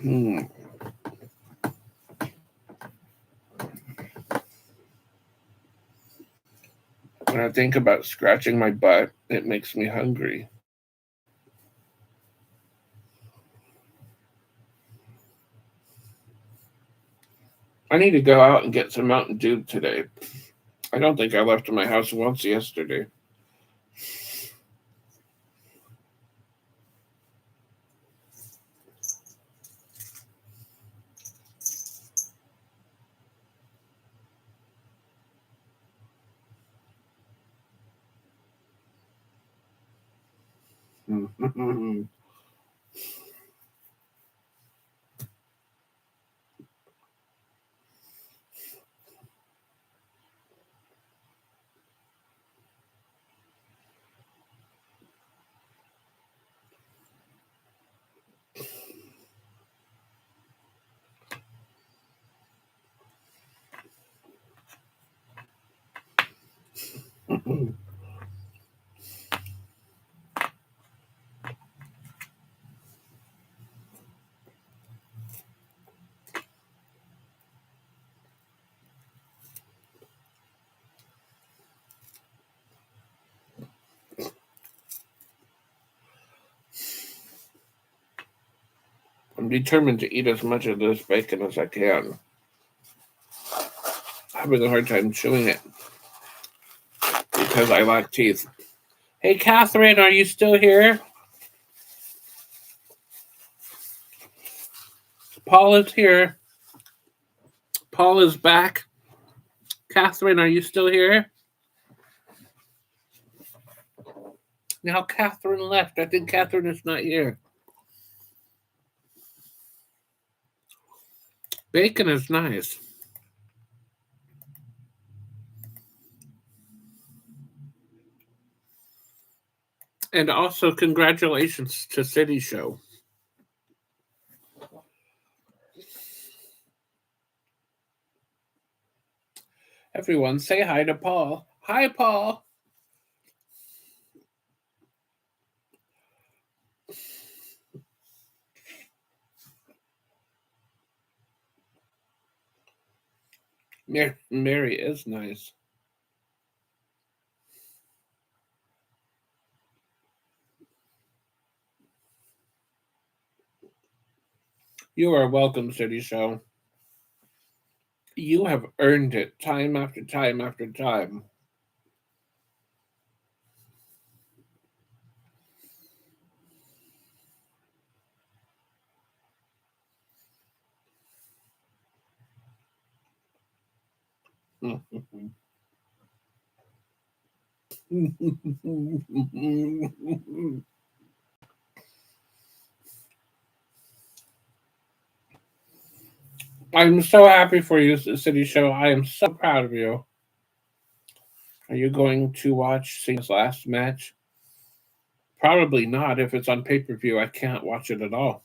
When I think about scratching my butt, it makes me hungry. I need to go out and get some Mountain Dew today. I don't think I left my house once yesterday. I'm determined to eat as much of this bacon as I can. I'm having a hard time chewing it because I lack teeth. Hey, Catherine, are you still here? Paul is here. Paul is back. Catherine, are you still here? Now Catherine left. I think Catherine is not here. Bacon is nice. And also, congratulations to City Show. Everyone, say hi to Paul. Hi, Paul. Mary is nice. You are welcome, City Show. You have earned it time after time after time. I'm so happy for you, City Show. I am so proud of you. Are you going to watch Cena's last match? Probably not. If it's on pay per view, I can't watch it at all.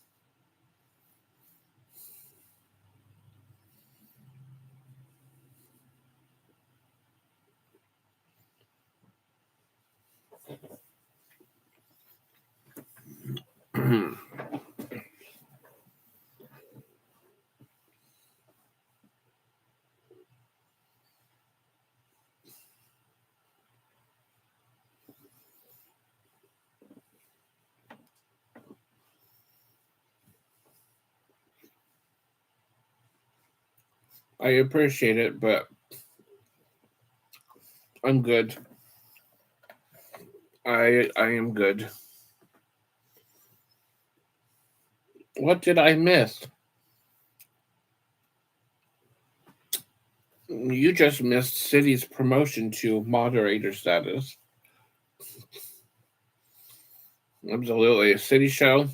I appreciate it, but I'm good. I am good. What did I miss? You just missed City's promotion to moderator status. Absolutely. City Show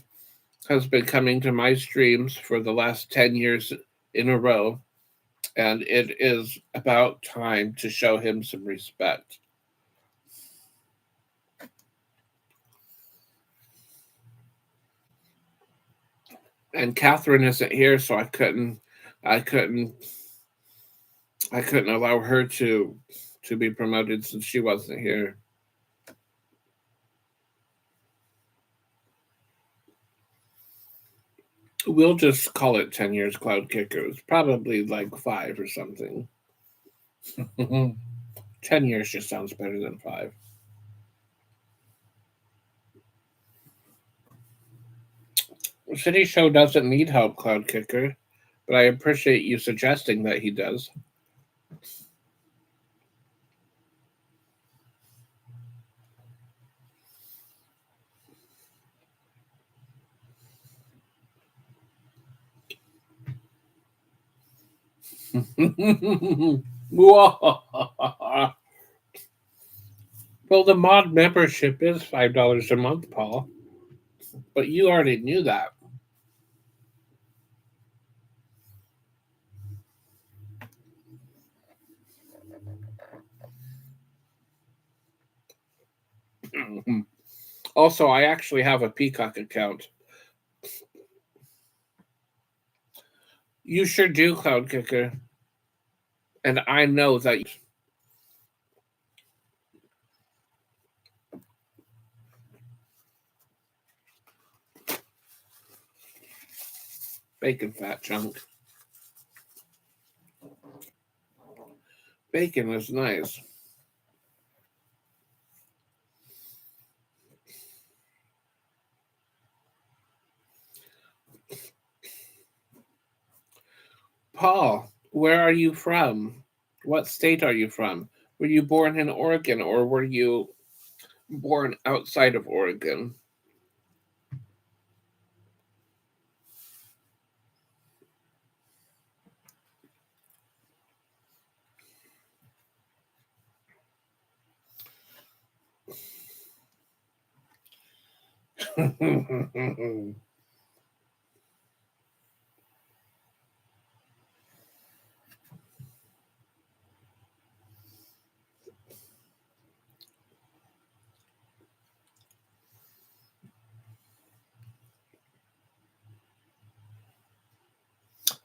has been coming to my streams for the last 10 years in a row, and it is about time to show him some respect. And Catherine isn't here, so I couldn't, I couldn't allow her to be promoted since she wasn't here. We'll just call it 10 years Cloud Kickers. Probably like 5 or something. 10 years just sounds better than 5. City Show doesn't need help, Cloud Kicker, but I appreciate you suggesting that he does. Well, the mod membership is $5 a month, Paul. But you already knew that. Also, I actually have a Peacock account. You sure do, Cloud Kicker. And I know that. Bacon fat chunk. Bacon is nice. Paul, where are you from? What state are you from? Were you born in Oregon or were you born outside of Oregon?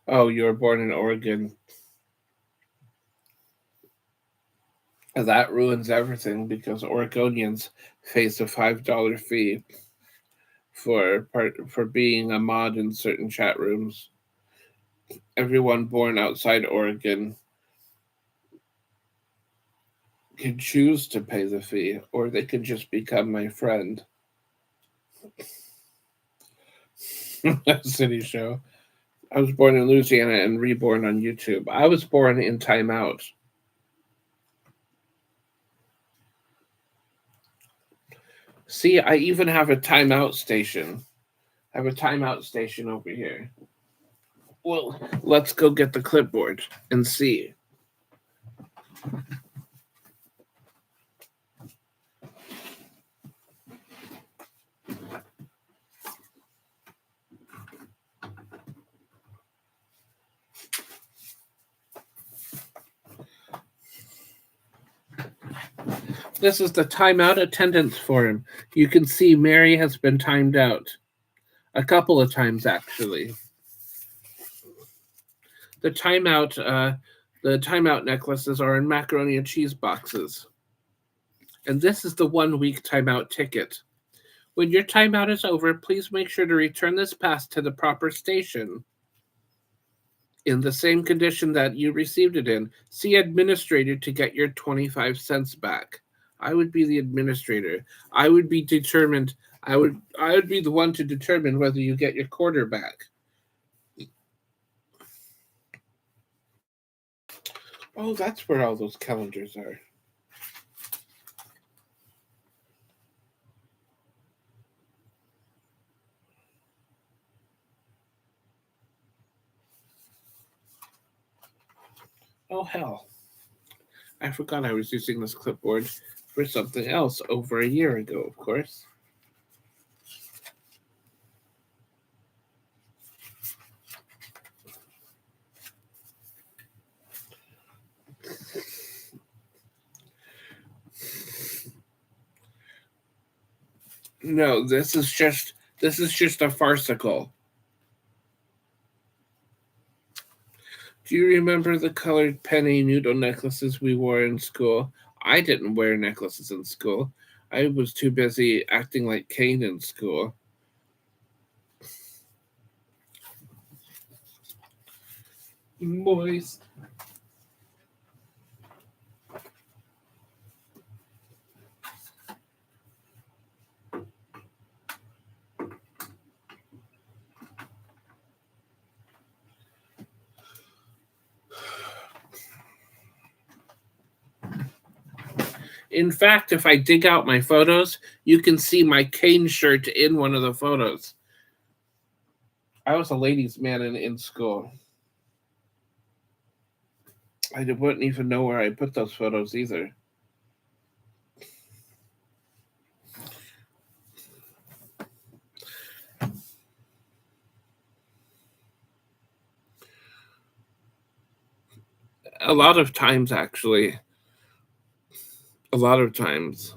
Oh, you were born in Oregon. That ruins everything because Oregonians face a $5 fee for being a mod in certain chat rooms. Everyone born outside Oregon can choose to pay the fee, or they can just become my friend. City Show. I was born in Louisiana and reborn on YouTube. I was born in timeout. See, I even have a timeout station. I have a timeout station over here. Well, let's go get the clipboard and see. This is the timeout attendance form. You can see Mary has been timed out. A couple of times, actually. The timeout necklaces are in macaroni and cheese boxes. And this is the 1 week timeout ticket. When your timeout is over, please make sure to return this pass to the proper station in the same condition that you received it in. See administrator to get your 25 cents back. I would be the administrator. I would be determined. I would be the one to determine whether you get your quarter back. Oh, that's where all those calendars are. Oh, hell. I forgot I was using this clipboard for something else over a year ago, of course. No, this is just a farcical. Do you remember the colored penny noodle necklaces we wore in school? I didn't wear necklaces in school. I was too busy acting like Kane in school. Moist. In fact, if I dig out my photos, you can see my Kane shirt in one of the photos. I was a ladies' man in school. I wouldn't even know where I put those photos either. A lot of times, actually. A lot of times.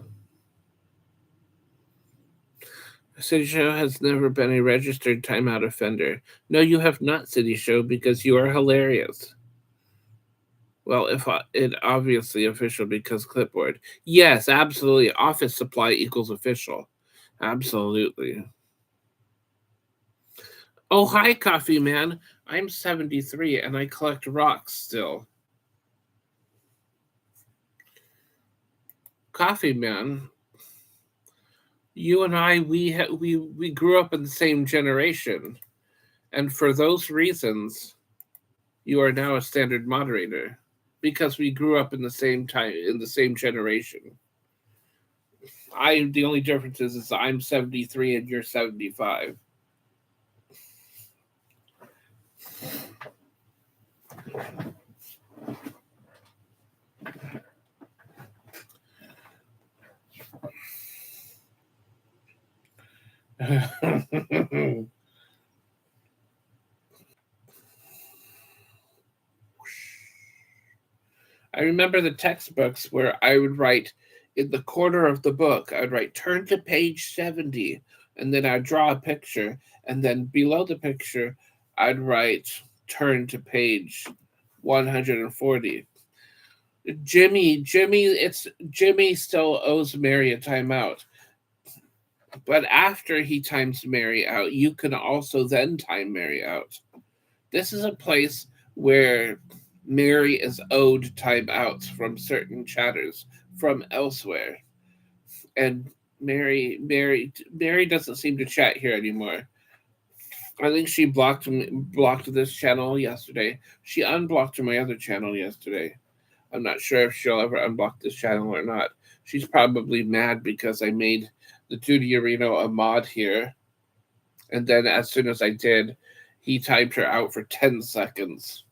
City Show has never been a registered timeout offender. No, you have not, City Show, because you are hilarious. Well, if it obviously official because clipboard. Yes, absolutely. Office supply equals official. Absolutely. Oh, hi, Coffee Man. I'm 73 and I collect rocks still. Coffee Man, you and I, we grew up in the same generation, and for those reasons, you are now a standard moderator because we grew up in the same time in the same generation. The only difference is I'm 73 and you're 75. I remember the textbooks where I would write in the corner of the book, I'd write turn to page 70, and then I'd draw a picture, and then below the picture, I'd write turn to page 140. Jimmy still owes Mary a timeout. But after he times Mary out, you can also then time Mary out. This is a place where Mary is owed timeouts from certain chatters from elsewhere. And Mary doesn't seem to chat here anymore. I think she blocked this channel yesterday. She unblocked my other channel yesterday. I'm not sure if she'll ever unblock this channel or not. She's probably mad because I made the Duty Areno a mod here. And then as soon as I did, he typed her out for 10 seconds.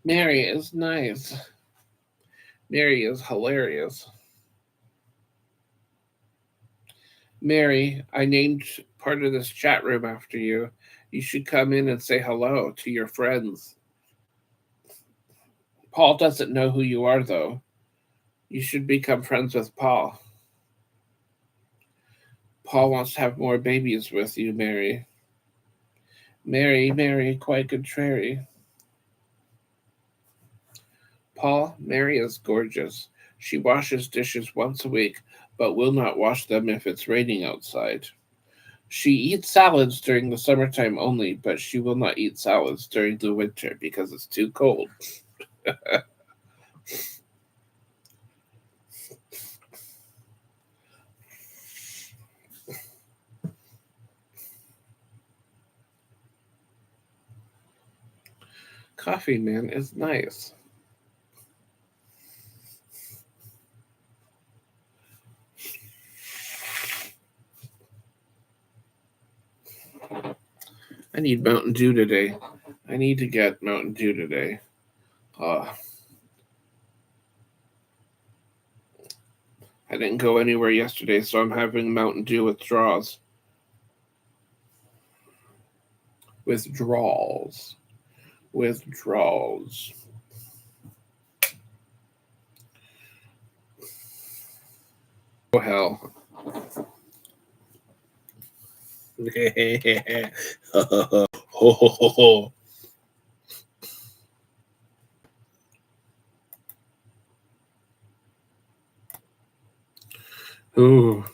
Mary is nice. Mary is hilarious. Mary, I named part of this chat room after you. You should come in and say hello to your friends. Paul doesn't know who you are, though. You should become friends with Paul. Paul wants to have more babies with you, Mary. Mary, quite contrary. Paul, Mary is gorgeous. She washes dishes once a week, but will not wash them if it's raining outside. She eats salads during the summertime only, but she will not eat salads during the winter because it's too cold. Coffee Man is nice. I need Mountain Dew today. I need to get Mountain Dew today. I didn't go anywhere yesterday, so I'm having Mountain Dew withdrawals. Withdrawals. Oh, hell. Ooh.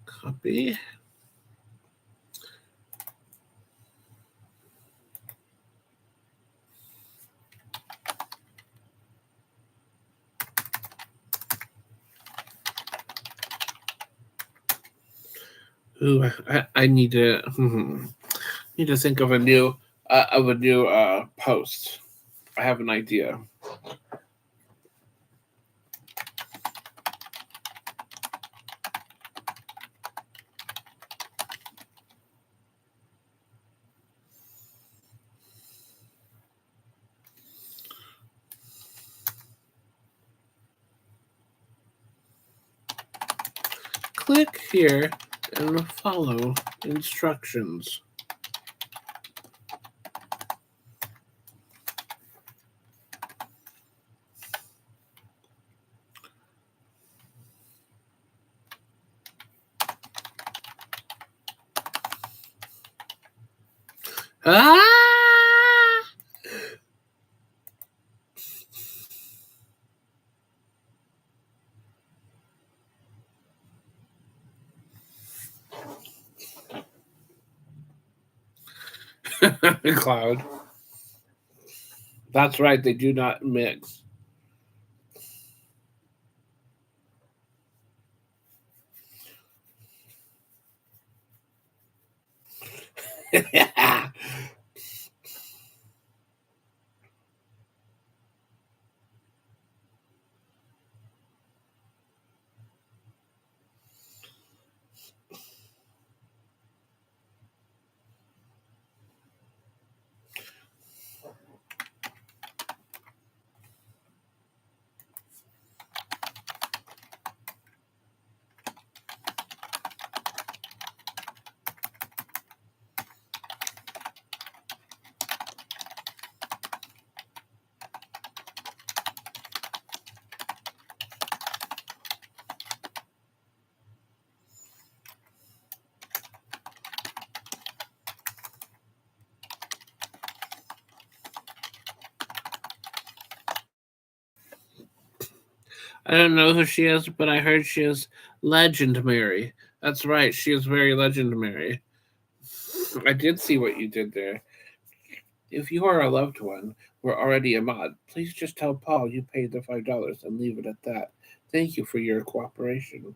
Copy. Ooh, I need to think of a new post. I have an idea. Click here and follow instructions. Ah! Cloud. That's right, they do not mix. I don't know who she is, but I heard she is legendary. That's right, she is very legendary. I did see what you did there. If you or a loved one were already a mod, please just tell Paul you paid the $5 and leave it at that. Thank you for your cooperation.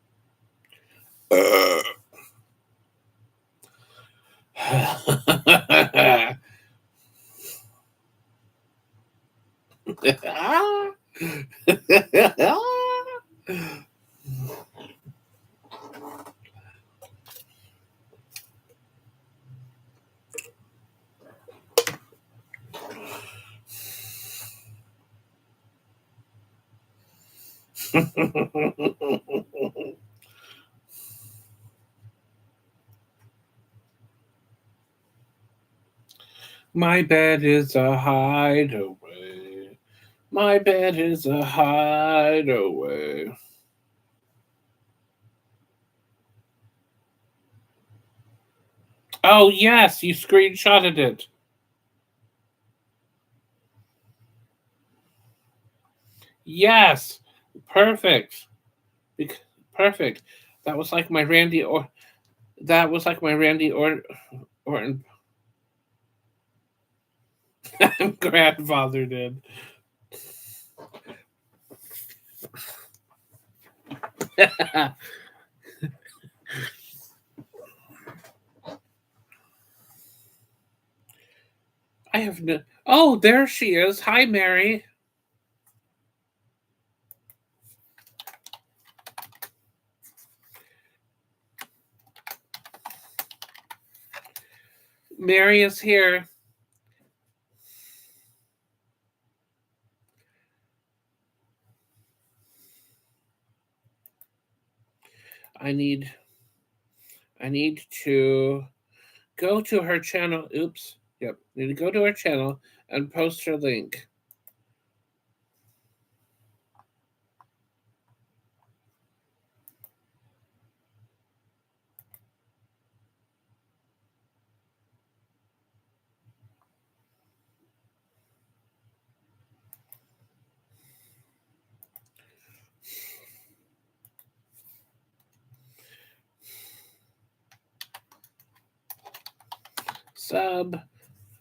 My bed is a hideaway. My bed is a hideaway. Oh, yes, you screenshotted it. Yes, perfect. Perfect. That was like my Randy or that was like my Randy Orton grandfather did. I have no. Oh, there she is. Hi, Mary. Mary is here. I need. I need to go to her channel. Oops. Yep. Need to go to her channel and post her link.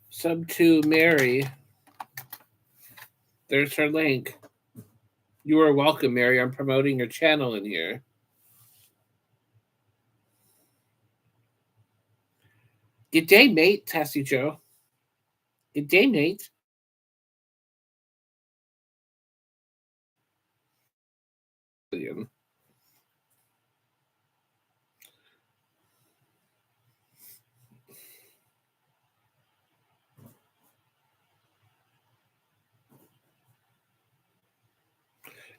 Sub to Mary. There's her link. You are welcome, Mary. I'm promoting your channel in here. Good day, mate, Tassie Joe. Good day, mate.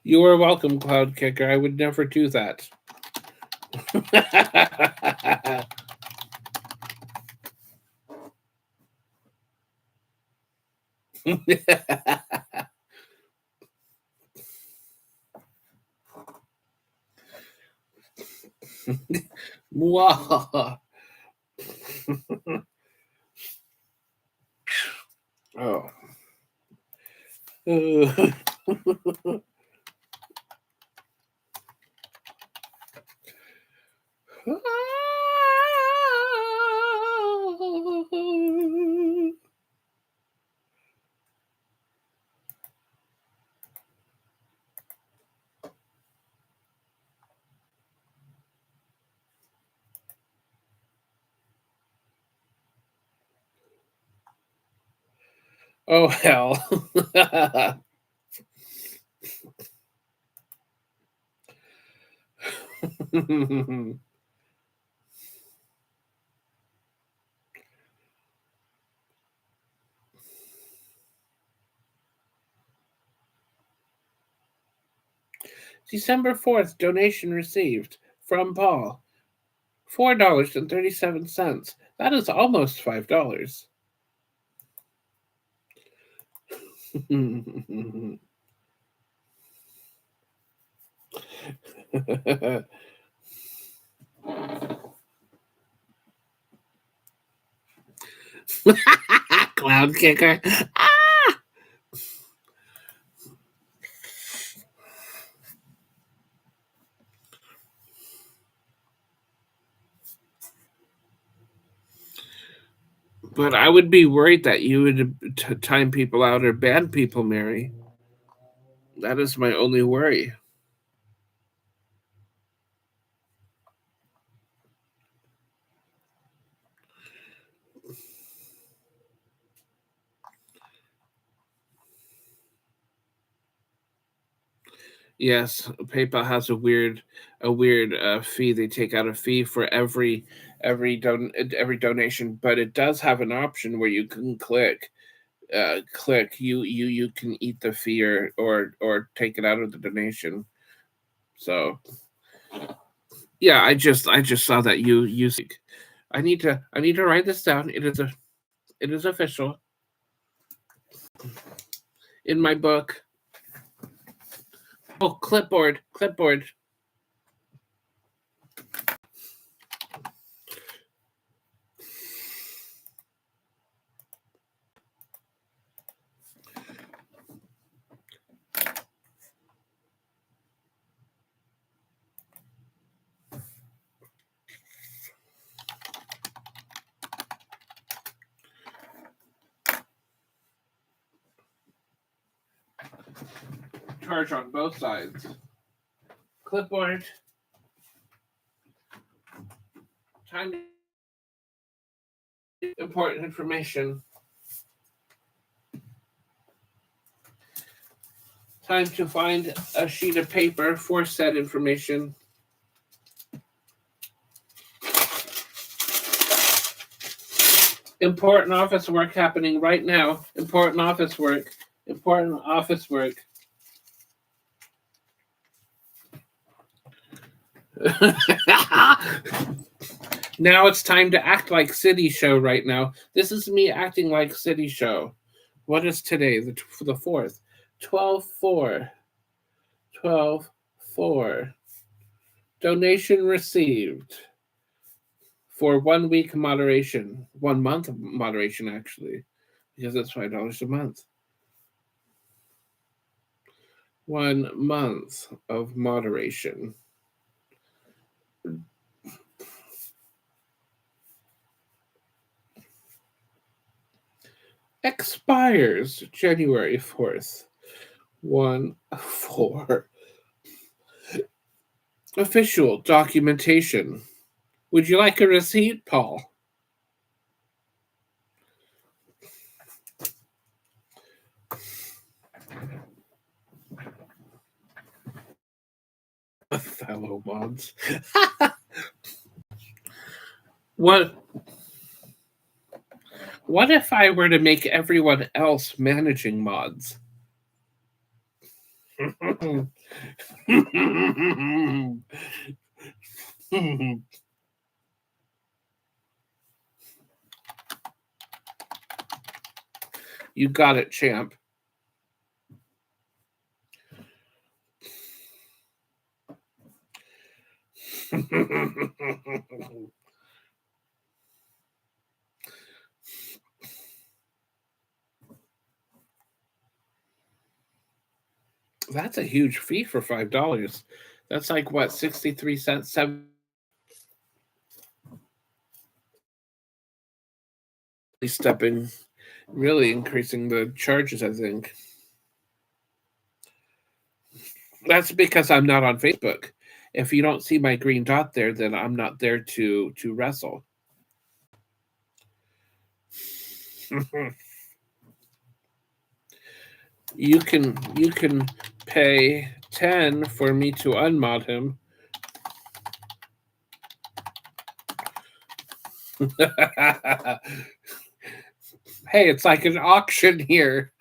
You are welcome, Cloud Kicker. I would never do that. Mwah. Oh. Oh, hell. December 4th, donation received from Paul. $4.37. That is almost $5. Cloud kicker. Ah! But I would be worried that you would time people out or ban people, Mary. That is my only worry. Yes, PayPal has a weird fee. They take out a fee for every donation, but it does have an option where you can click you can eat the fee or take it out of the donation. So yeah, I just saw that you. I need to write this down. It is official in my book. Oh, clipboard. Charge on both sides. Clipboard. Time to important information. Time to find a sheet of paper for said information. Important office work happening right now. Important office work. Important office work. Now it's time to act like City Show right now. This is me acting like City Show. What is today? The 4th. 12/4. 12/4. Donation received for 1 week moderation. 1 month of moderation, actually, because it's $5 a month. 1 month of moderation. Expires January 4th. 1/4. Official documentation. Would you like a receipt, Paul? Fellow mods. What if I were to make everyone else managing mods? You got it, champ. That's a huge fee for $5. That's like what, 63 cents, 7 stepping, really increasing the charges, I think. That's because I'm not on Facebook. If you don't see my green dot there, then I'm not there to wrestle. You can pay 10 for me to unmod him. Hey, it's like an auction here.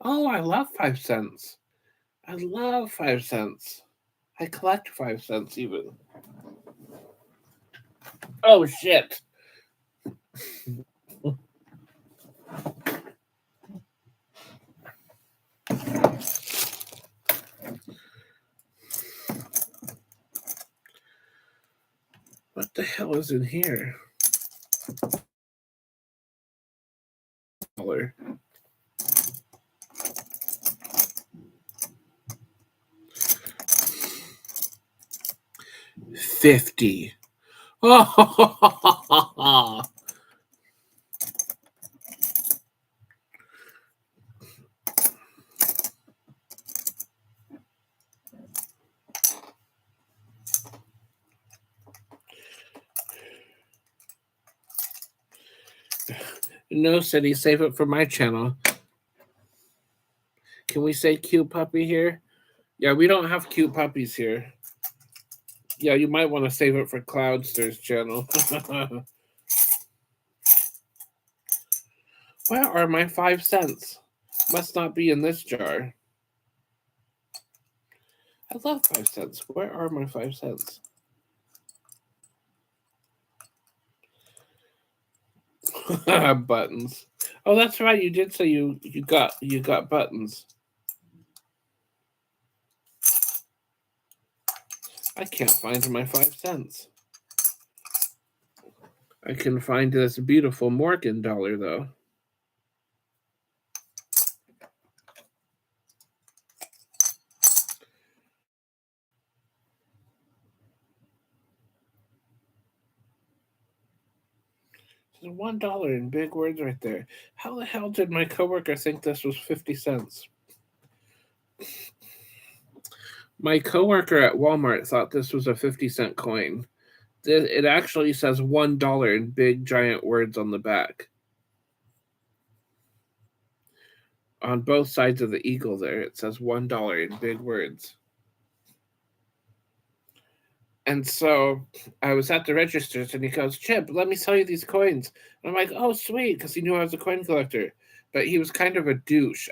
Oh, I love 5 cents. I love 5 cents. I collect 5 cents even. Oh, shit. What the hell is in here? Color. $50. Oh, no, City, save it for my channel. Can we say cute puppy here? Yeah, we don't have cute puppies here. Yeah, you might want to save it for Cloudster's channel. Where are my 5 cents? Must not be in this jar. I love 5 cents. Where are my 5 cents? Buttons. Oh, that's right. You did say you got buttons. I can't find my 5 cents. I can find this beautiful Morgan dollar though. There's $1 in big words right there. How the hell did my coworker think this was 50 cents? My coworker at Walmart thought this was a 50-cent coin. It actually says $1 in big giant words on the back. On both sides of the eagle there, it says $1 in big words. And so I was at the registers and he goes, Chip, let me sell you these coins. And I'm like, oh, sweet, because he knew I was a coin collector. But he was kind of a douche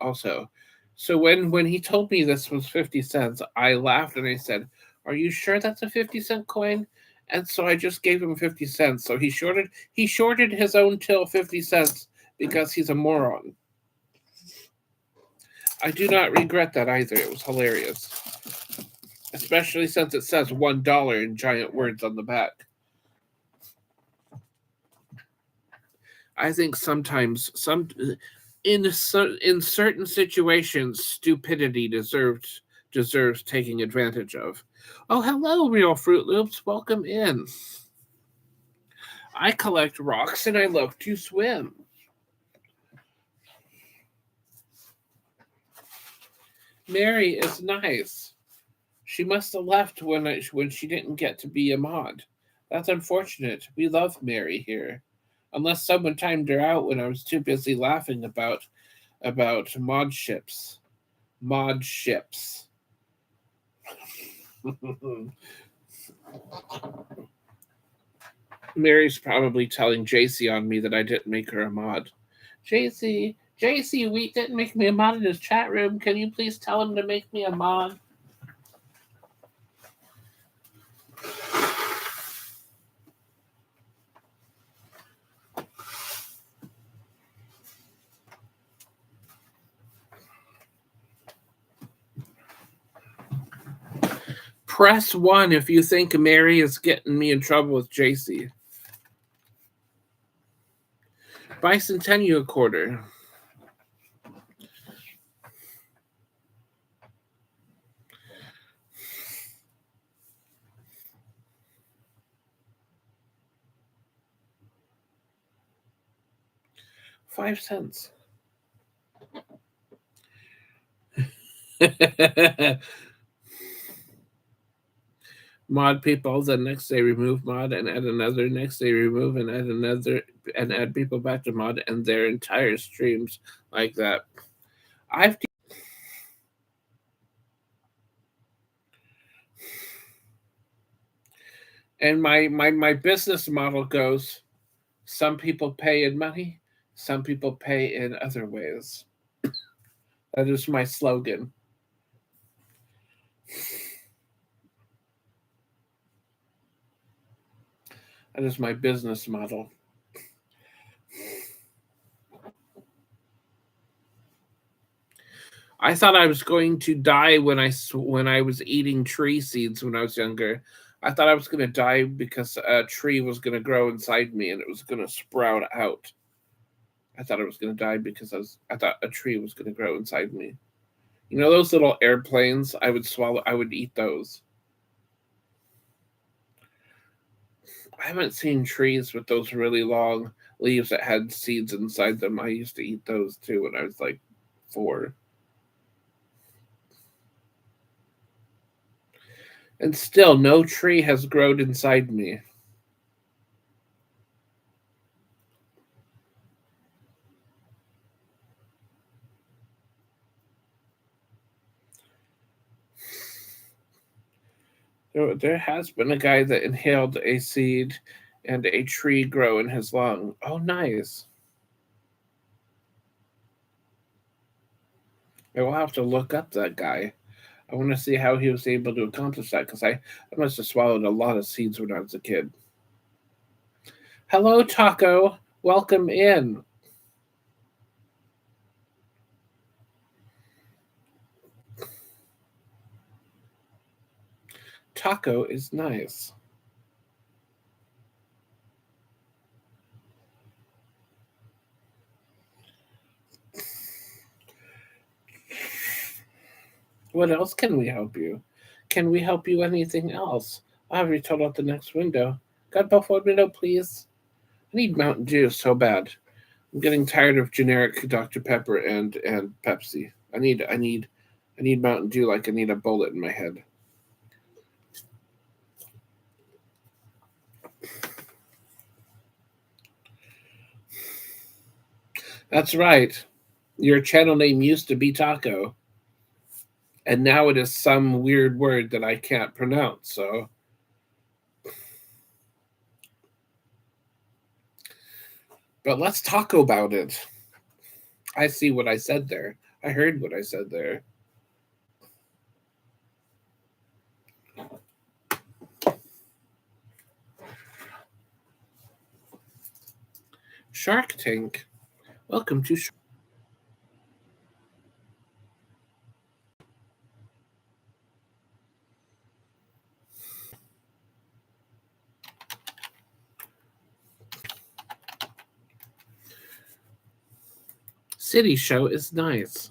also. So when he told me this was 50 cents, I laughed and I said, are you sure that's a 50-cent coin? And so I just gave him 50 cents. So he shorted his own till 50 cents because he's a moron. I do not regret that either. It was hilarious. Especially since it says $1 in giant words on the back. I think sometimes in certain situations, stupidity deserves taking advantage of. Oh, hello, Real Fruit Loops. Welcome in. I collect rocks and I love to swim. Mary is nice. She must have left when she didn't get to be a mod. That's unfortunate. We love Mary here. Unless someone timed her out when I was too busy laughing about mod ships. Mod ships. Mary's probably telling JC on me that I didn't make her a mod. JC, Wheat didn't make me a mod in his chat room. Can you please tell him to make me a mod? Press 1 if you think Mary is getting me in trouble with JC. Bicentennial quarter. $0.05. Mod people, the next day remove mod and add another, next day remove and add another, and add people back to mod and their entire streams like that. And my business model goes, some people pay in money, some people pay in other ways. That is my slogan. That is my business model. I thought I was going to die when I was eating tree seeds when I was younger. I thought I was going to die because a tree was going to grow inside me and it was going to sprout out. I thought I was going to die because I thought a tree was going to grow inside me. You know those little airplanes? I would swallow. I would eat those. I haven't seen trees with those really long leaves that had seeds inside them. I used to eat those too when I was like 4. And still, no tree has grown inside me. There has been a guy that inhaled a seed and a tree grow in his lung. Oh, nice. I will have to look up that guy. I want to see how he was able to accomplish that because I must have swallowed a lot of seeds when I was a kid. Hello, Taco. Welcome in. Taco is nice. What else can we help you? Can we help you anything else? I've already told out the next window. Got above one window, please. I need Mountain Dew so bad. I'm getting tired of generic Dr. Pepper and Pepsi. I need Mountain Dew like I need a bullet in my head. That's right. Your channel name used to be Taco, and now it is some weird word that I can't pronounce. So, but let's talk about it. I see what I said there. I heard what I said there. Shark Tank. Welcome to City Show is nice.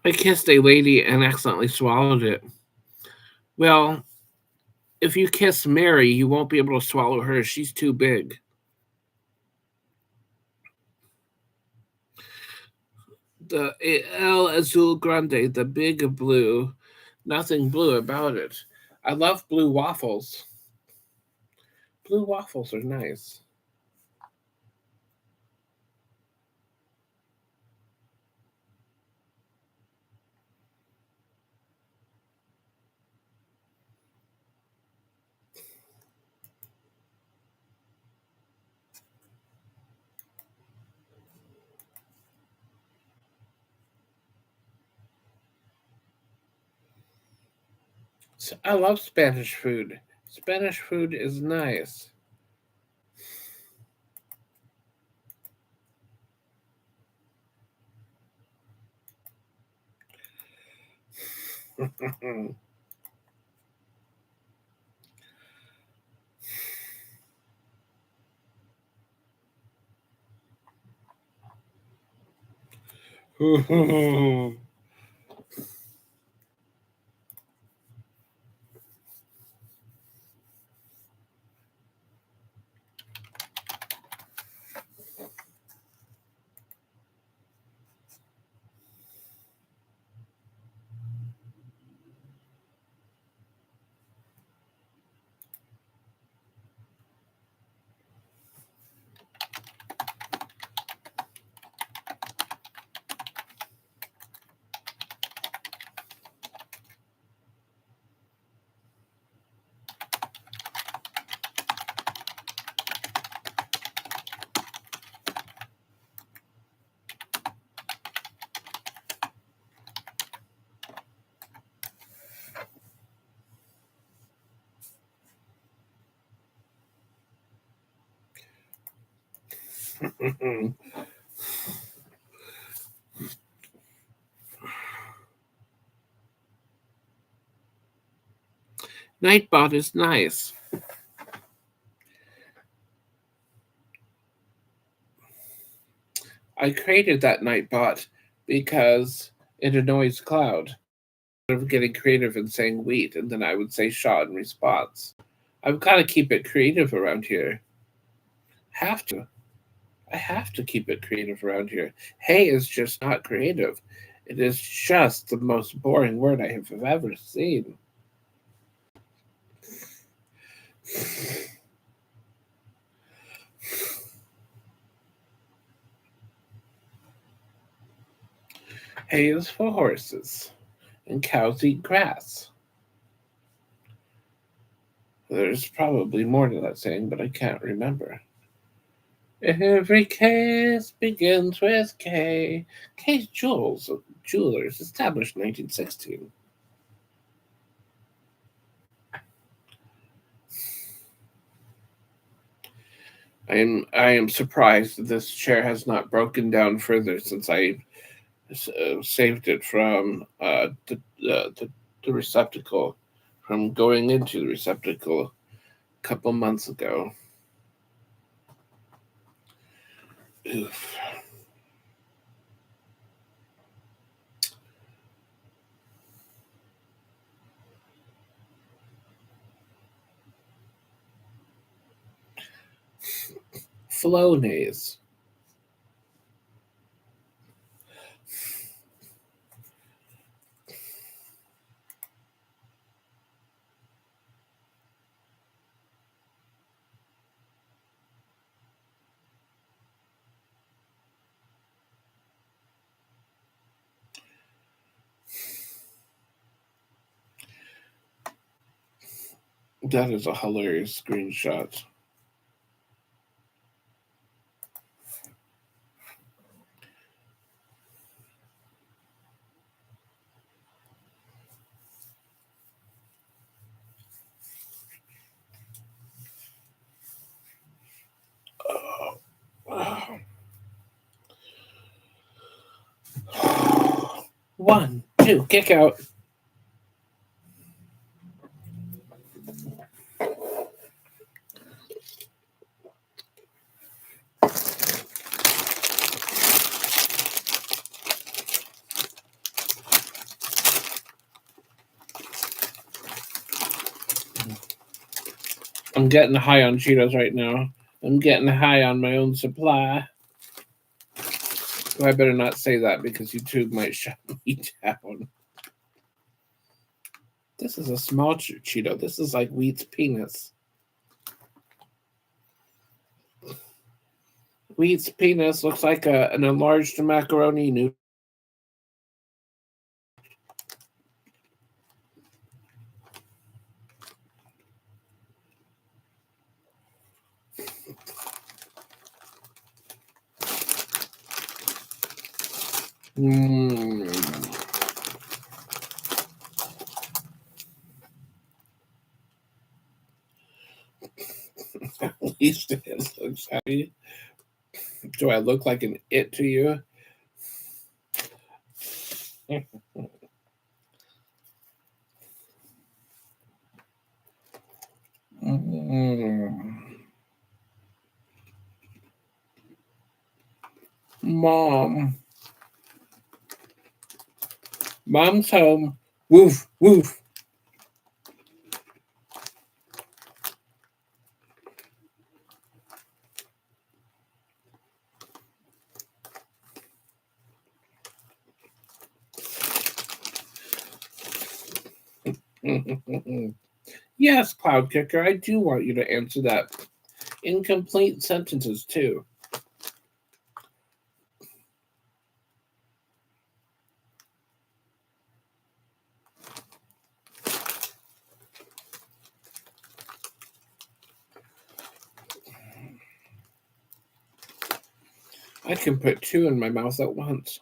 I kissed a lady and accidentally swallowed it. Well, if you kiss Mary, you won't be able to swallow her. She's too big. The El Azul Grande, the big blue, nothing blue about it. I love blue waffles. Blue waffles are nice. So I love Spanish food. Spanish food is nice. Nightbot is nice. I created that Nightbot because it annoys Cloud. Of getting creative and saying wheat, and then I would say Shaw in response. I've got to keep it creative around here. Have to. I have to keep it creative around here. Hey is just not creative. It is just the most boring word I have ever seen. Hay is for horses, and cows eat grass. There's probably more to that saying, but I can't remember. Every case begins with K. K's Jewelers, established in 1916. I am surprised that this chair has not broken down further since I saved it from the receptacle, from going into the receptacle a couple months ago. Oof. Flonase. That is a hilarious screenshot. One, two, kick out. I'm getting high on Cheetos right now. I'm getting high on my own supply. I better not say that because YouTube might shut me down. This is a small Cheeto. This is like Wheat's penis. Wheat's penis looks like an enlarged macaroni noodle. At least it looks happy. Do I look like an it to you? Mom. Mom's home. Woof, woof. Yes, Cloud Kicker, I do want you to answer that in complete sentences too. I can put two in my mouth at once.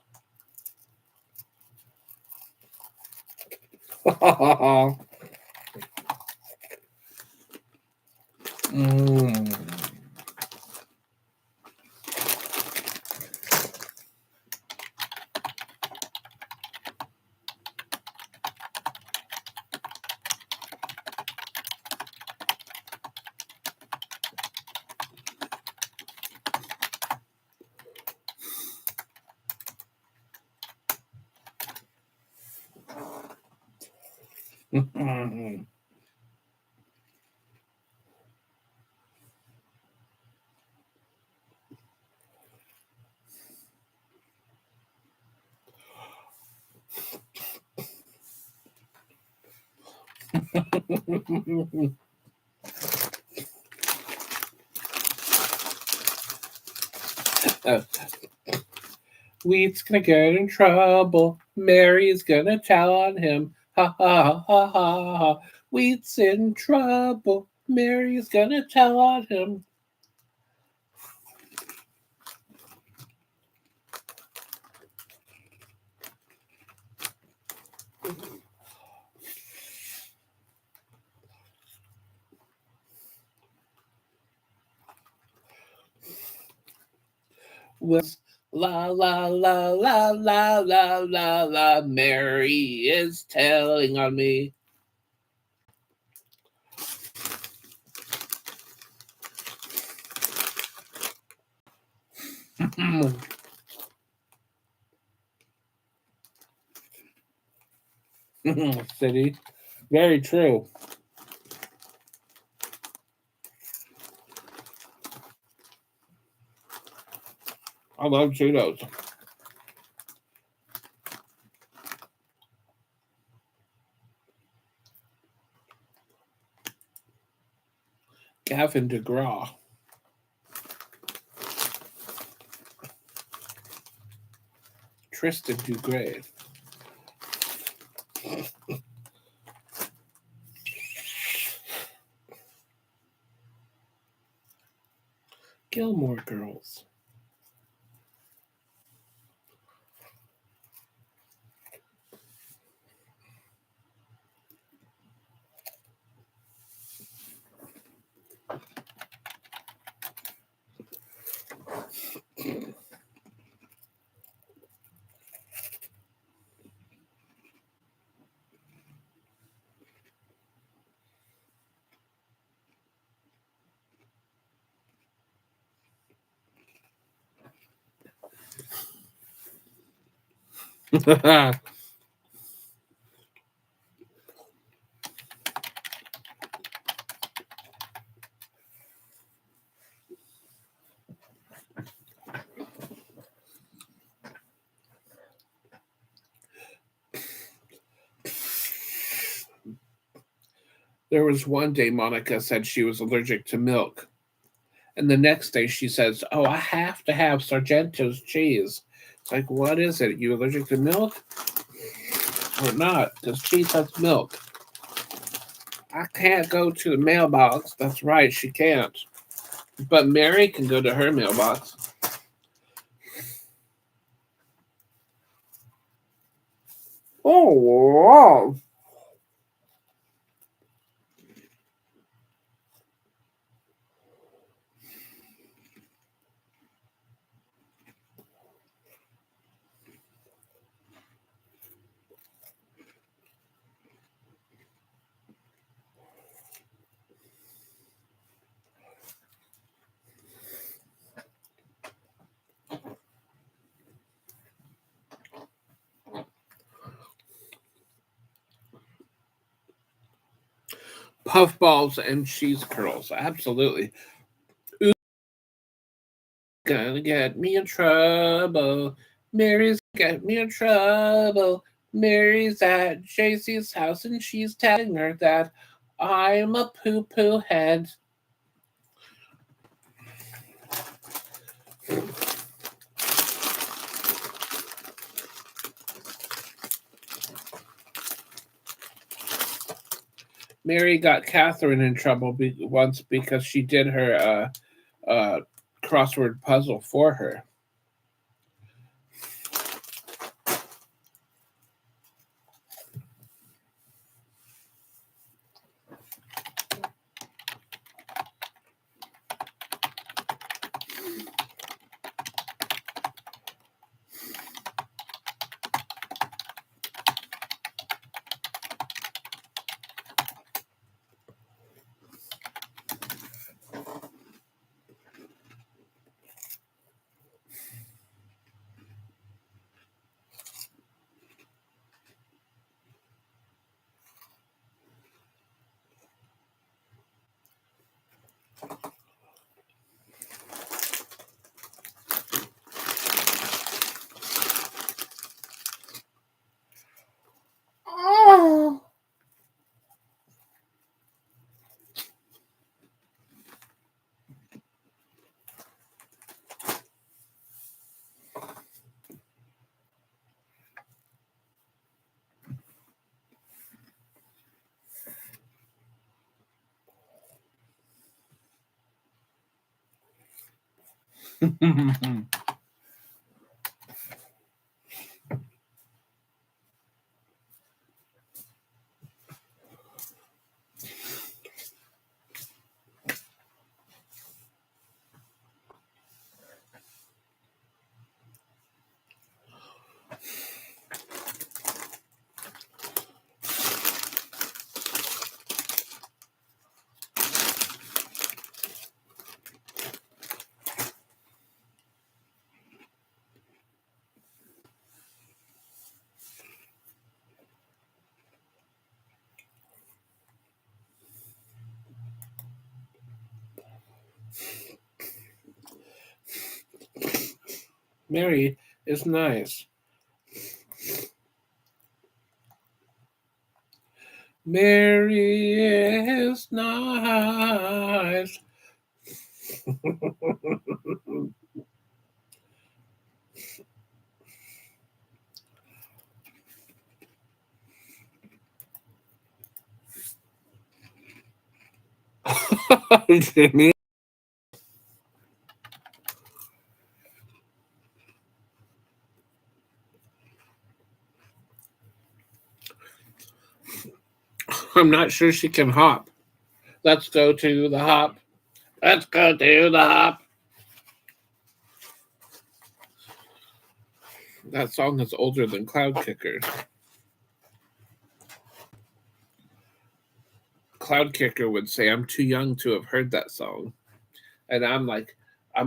Uh, Wheat's gonna get in trouble. Mary's gonna tell on him. Ha ha ha ha ha. Wheat's in trouble. Mary's gonna tell on him. La la la la la la la la. Mary is telling on me. City. Very true. I love Cheetos. Gavin DeGraw. Tristan Dugray. Gilmore Girls. There was one day Monica said she was allergic to milk. And the next day she says, "Oh, I have to have Sargento's cheese." It's like, what is it? You allergic to milk or not? Because cheese has milk. I can't go to the mailbox. That's right, she can't. But Mary can go to her mailbox. Oh, wow. Puffballs and cheese curls. Absolutely. Ooh, gonna get me in trouble. Mary's get me in trouble. Mary's at JC's house and she's telling her that I'm a poo poo head. Mary got Catherine in trouble once because she did her crossword puzzle for her. Mary is nice. Mary is nice. Jimmy. I'm not sure she can hop. Let's go to the hop. Let's go to the hop. That song is older than Cloud Kicker. Cloud Kicker would say, I'm too young to have heard that song. And I'm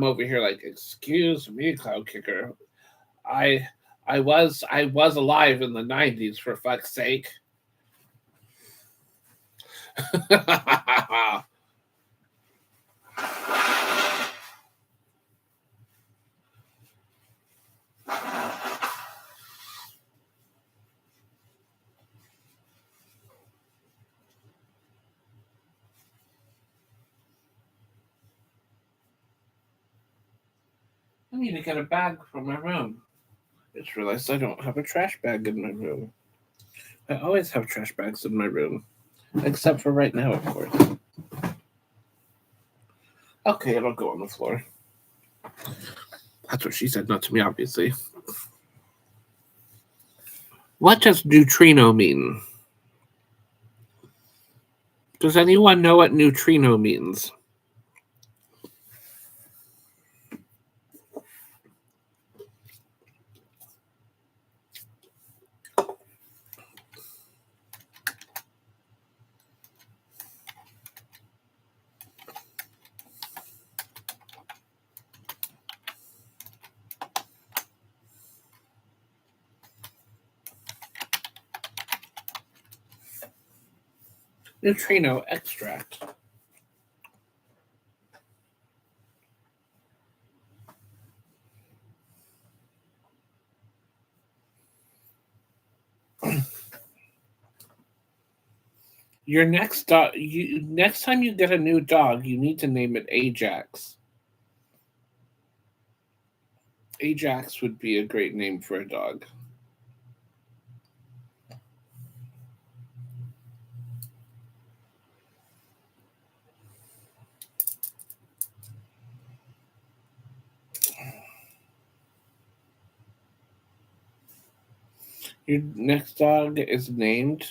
over here like, excuse me, Cloud Kicker. I I was alive in the 90s for fuck's sake. I need to get a bag for my room. I just realized I don't have a trash bag in my room. I always have trash bags in my room, except for right now, of course. Okay, it'll go on the floor. That's what she said, not to me, obviously. What does neutrino mean? Does anyone know what neutrino means? Neutrino extract. Your next dog. Next time you get a new dog, you need to name it Ajax. Ajax would be a great name for a dog. Your next dog is named.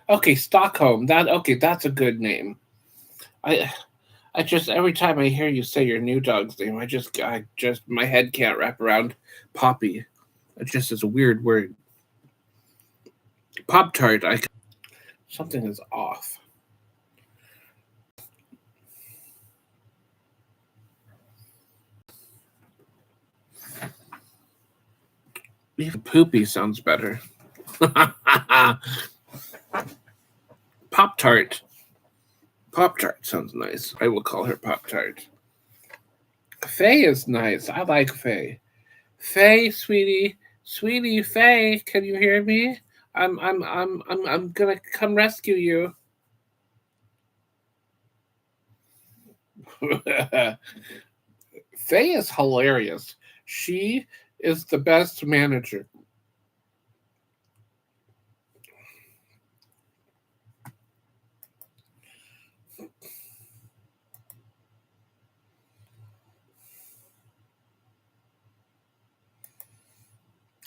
Okay, Stockholm. That's a good name. I just every time I hear you say your new dog's name, I just my head can't wrap around Poppy. It just is a weird word. Pop Tart. Something is off. Even Poopy sounds better. Pop Tart. Pop Tart sounds nice. I will call her Pop Tart. Faye is nice. I like Faye. Faye, sweetie, sweetie, Faye, can you hear me? I'm gonna come rescue you. Faye is hilarious. She is the best manager.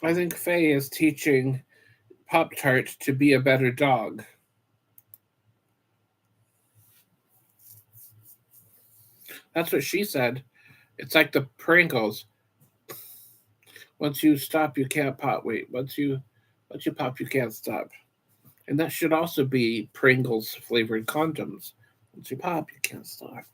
I think Faye is teaching Pop Tart to be a better dog. That's what she said. It's like the Pringles. Once you stop, you can't pop. Wait, once you pop, you can't stop. And that should also be Pringles flavored condoms. Once you pop, you can't stop.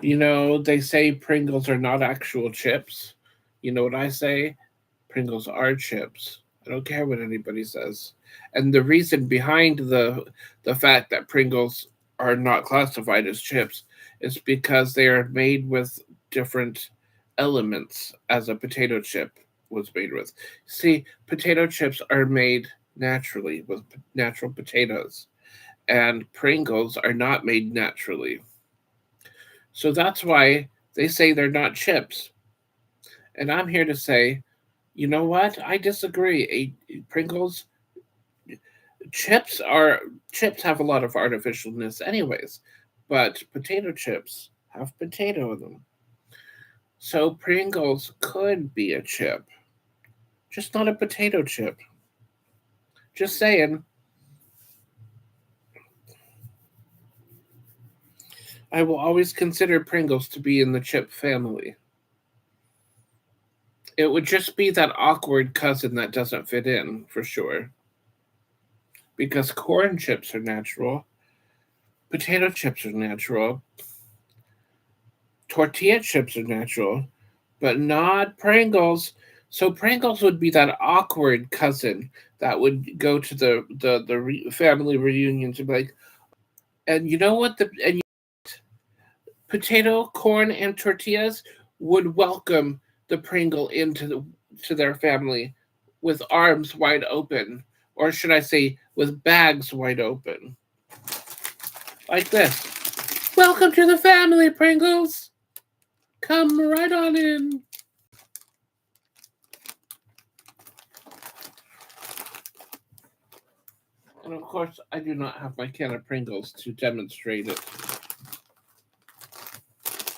You know, they say Pringles are not actual chips. You know what I say? Pringles are chips. I don't care what anybody says. And the reason behind the fact that Pringles are not classified as chips is because they are made with different elements as a potato chip was made with. See, potato chips are made naturally with natural potatoes, and Pringles are not made naturally. So that's why they say they're not chips. And I'm here to say, you know what? I disagree. Pringles chips are chips have a lot of artificialness anyways, but potato chips have potato in them. So Pringles could be a chip, just not a potato chip. Just saying. I will always consider Pringles to be in the chip family. It would just be that awkward cousin that doesn't fit in, for sure. Because corn chips are natural, potato chips are natural, tortilla chips are natural, but not Pringles. So Pringles would be that awkward cousin that would go to the family reunions and be like, and you know what? And potato, corn, and tortillas would welcome the Pringle to their family with arms wide open, or should I say, with bags wide open, like this. Welcome to the family, Pringles. Come right on in. And of course, I do not have my can of Pringles to demonstrate it.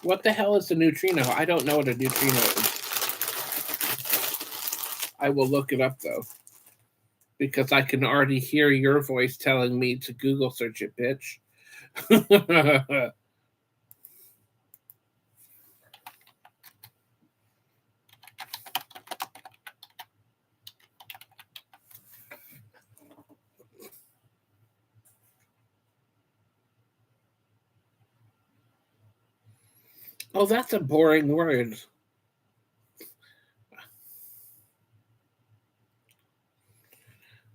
What the hell is a neutrino? I don't know what a neutrino is. I will look it up though, because I can already hear your voice telling me to Google search it, bitch. Oh, that's a boring word.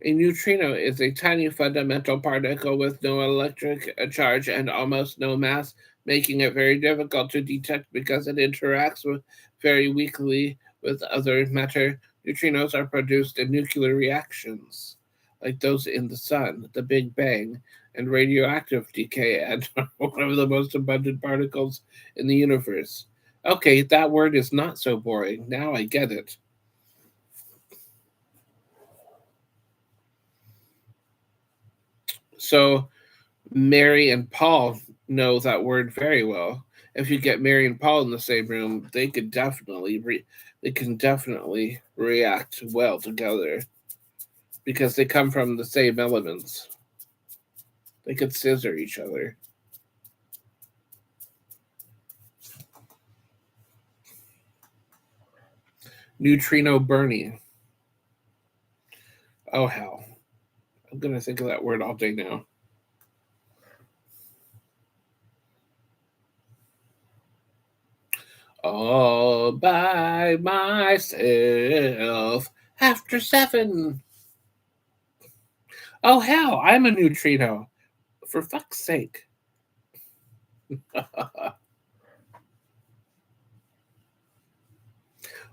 A neutrino is a tiny fundamental particle with no electric charge and almost no mass, making it very difficult to detect because it interacts very weakly with other matter. Neutrinos are produced in nuclear reactions, like those in the sun, the Big Bang, and radioactive decay, and are one of the most abundant particles in the universe. Okay, that word is not so boring. Now I get it. So Mary and Paul know that word very well. If you get Mary and Paul in the same room, they can definitely react well together because they come from the same elements. They could scissor each other. Neutrino Bernie. Oh hell. I'm gonna think of that word all day now. All by myself after 7. Oh hell, I'm a neutrino. For fuck's sake.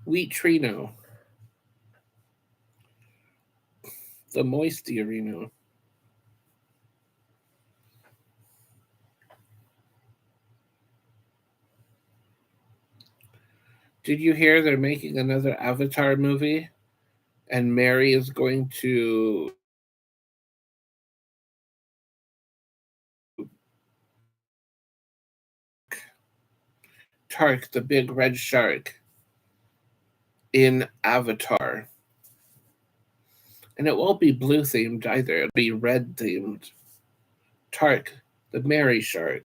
Wheat Trino. The Moisturino. Did you hear they're making another Avatar movie? And Mary is going to Tark, the big red shark, in Avatar. And it won't be blue themed either, it'll be red themed. Tark, the merry shark.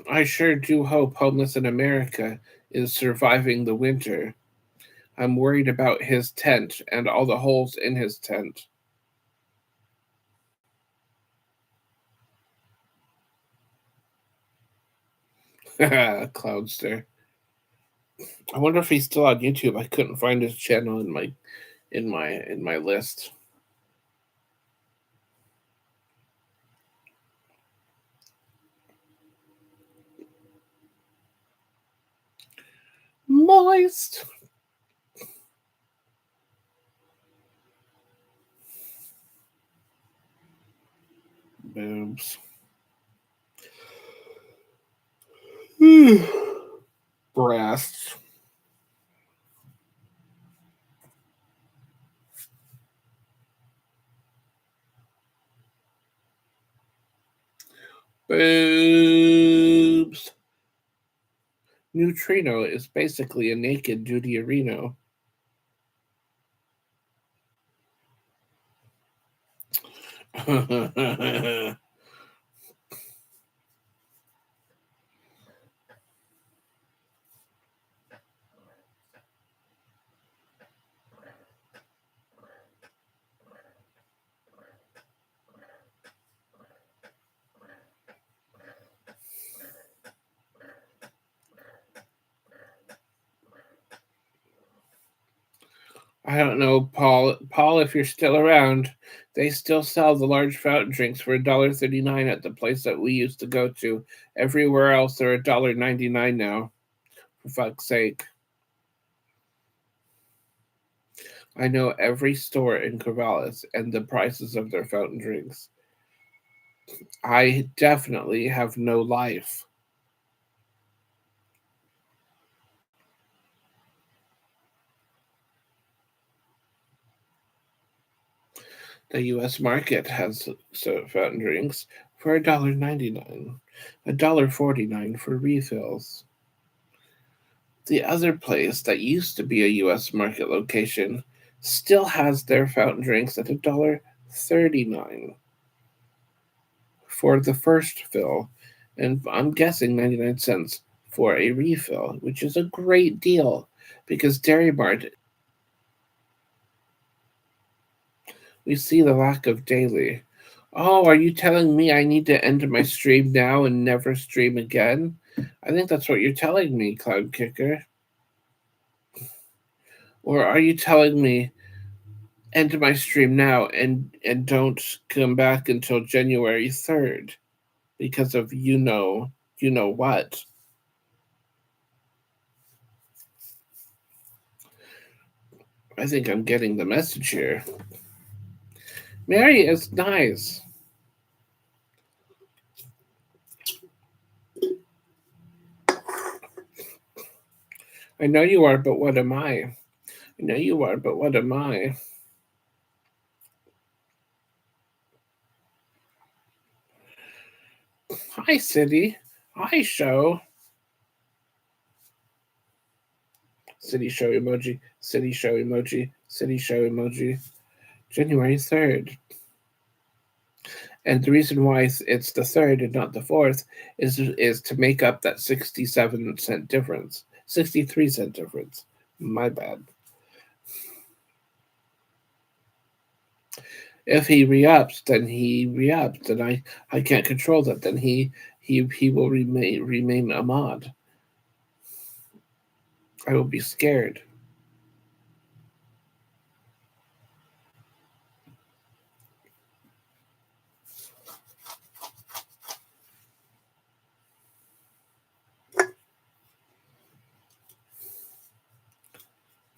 I sure do hope Homeless in America is surviving the winter. I'm worried about his tent and all the holes in his tent. Cloudster. I wonder if he's still on YouTube. I couldn't find his channel in my list. Moist. Boobs. Breasts. Boobs. Neutrino is basically a naked Deuterino. I don't know, Paul. Paul, if you're still around, they still sell the large fountain drinks for $1.39 at the place that we used to go to. Everywhere else, they're $1.99 now. For fuck's sake. I know every store in Corvallis and the prices of their fountain drinks. I definitely have no life. The U.S. market has fountain drinks for $1.99, $1.49 for refills. The other place that used to be a U.S. market location still has their fountain drinks at $1.39 for the first fill, and I'm guessing 99 cents for a refill, which is a great deal because Dairy Mart, we see the lack of daily. Oh, are you telling me I need to end my stream now and never stream again? I think that's what you're telling me, Cloud Kicker. Or are you telling me end my stream now and don't come back until January 3rd because of you know what? I think I'm getting the message here. Mary is nice. I know you are, but what am I? I know you are, but what am I? Hi, City. Hi, Show. City Show emoji. City Show emoji. City Show emoji. January 3rd. And the reason why it's the 3rd and not the 4th is to make up that 67-cent difference. 63-cent difference. My bad. If he re-ups, then he re-ups. Then I can't control that. Then he will remain a mod. I will be scared.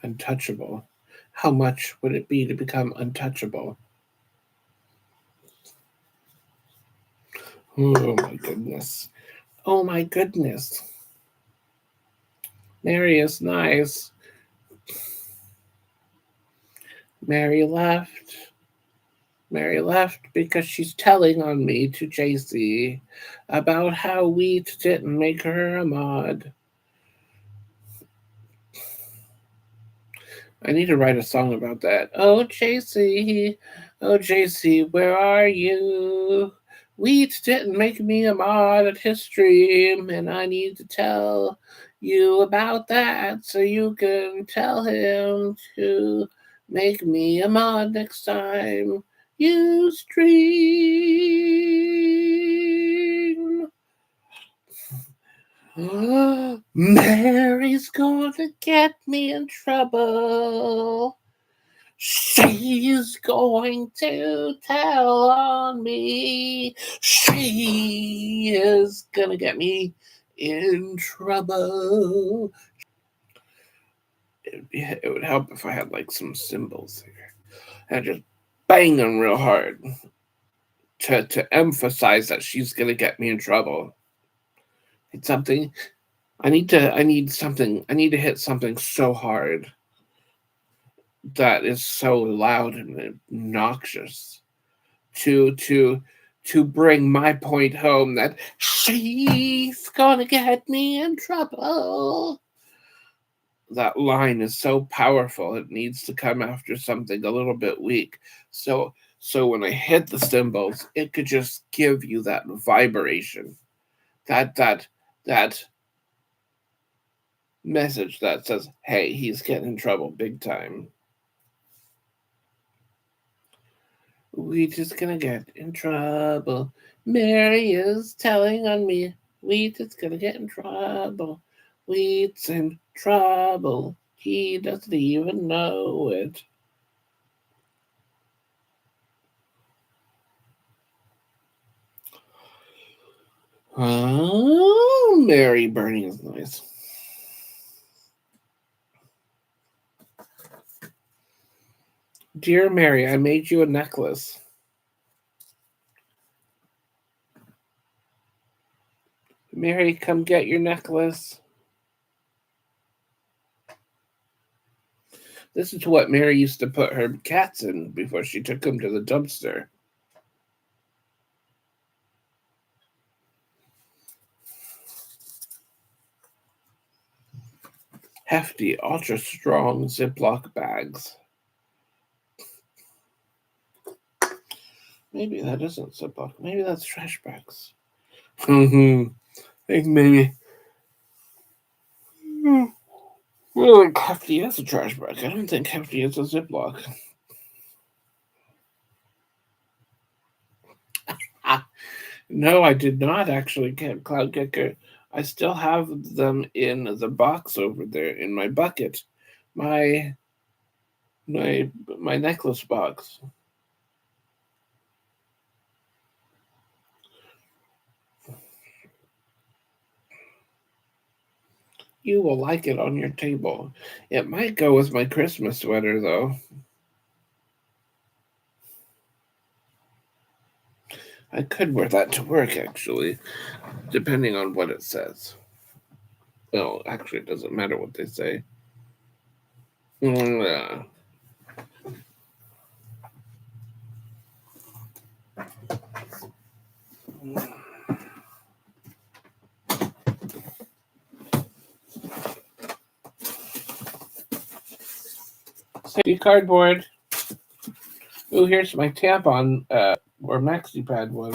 Untouchable. How much would it be to become untouchable? Oh my goodness. Oh my goodness. Mary is nice. Mary left. Mary left because she's telling on me to JC about how Wheat didn't make her a mod. I need to write a song about that. Oh JC, where are you? Wheat didn't make me a mod at his stream, and I need to tell you about that so you can tell him to make me a mod next time you stream. Mary's going to get me in trouble. She's going to tell on me. She is gonna get me in trouble. It would help if I had like some cymbals here and just bang them real hard to emphasize that she's gonna get me in trouble. It's something I need to hit something so hard that is so loud and obnoxious to bring my point home that she's gonna get me in trouble. That line is so powerful, it needs to come after something a little bit weak. So when I hit the cymbals, it could just give you that vibration, that message that says, hey, he's getting in trouble big time. We just gonna get in trouble. Mary is telling on me. We just gonna get in trouble. Wheat's in trouble. He doesn't even know it. Oh, Mary burning is nice. Dear Mary, I made you a necklace. Mary, come get your necklace. This is what Mary used to put her cats in before she took them to the dumpster. Hefty, ultra strong Ziploc bags. Maybe that isn't Ziploc. Maybe that's trash bags. I think maybe. Well, like Hefty is a trash bag. I don't think Hefty is a Ziploc. No, I did not actually get Cloud Kicker. I still have them in the box over there in my bucket. My my necklace box. You will like it on your table. It might go with my Christmas sweater though. I could wear that to work actually, depending on what it says. Well, actually, it doesn't matter what they say. Safety cardboard. Oh, here's my tampon or maxi pad one.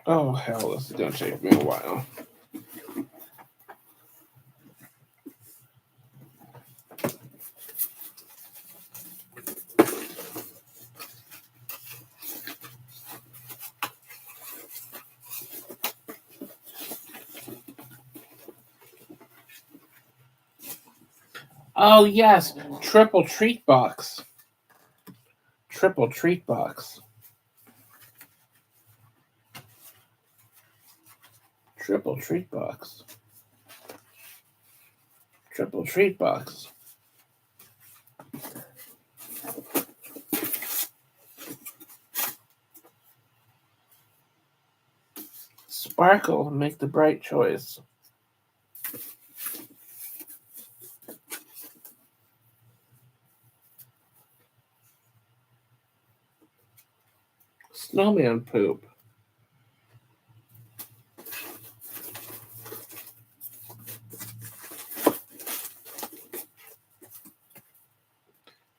Oh hell, this is gonna take me a while. Oh yes, triple treat box. Triple treat box. Triple treat box. Triple treat box. sparkle and make the bright choice. Snowman poop.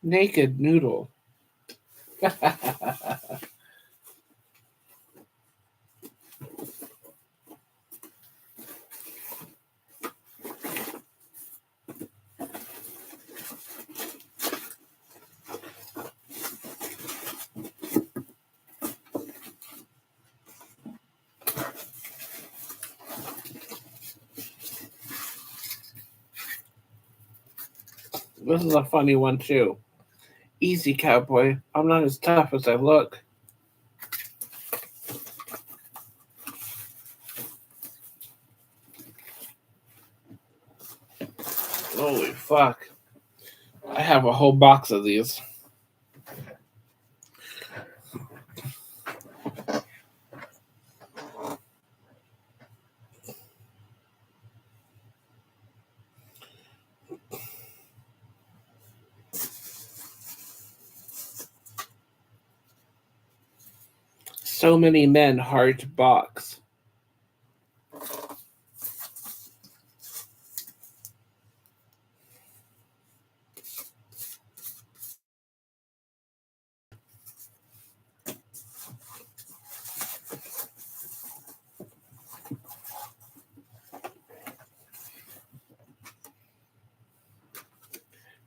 Naked noodle. This is a funny one too. Easy, cowboy. I'm not as tough as I look. Holy fuck. I have a whole box of these. So many men, heart box.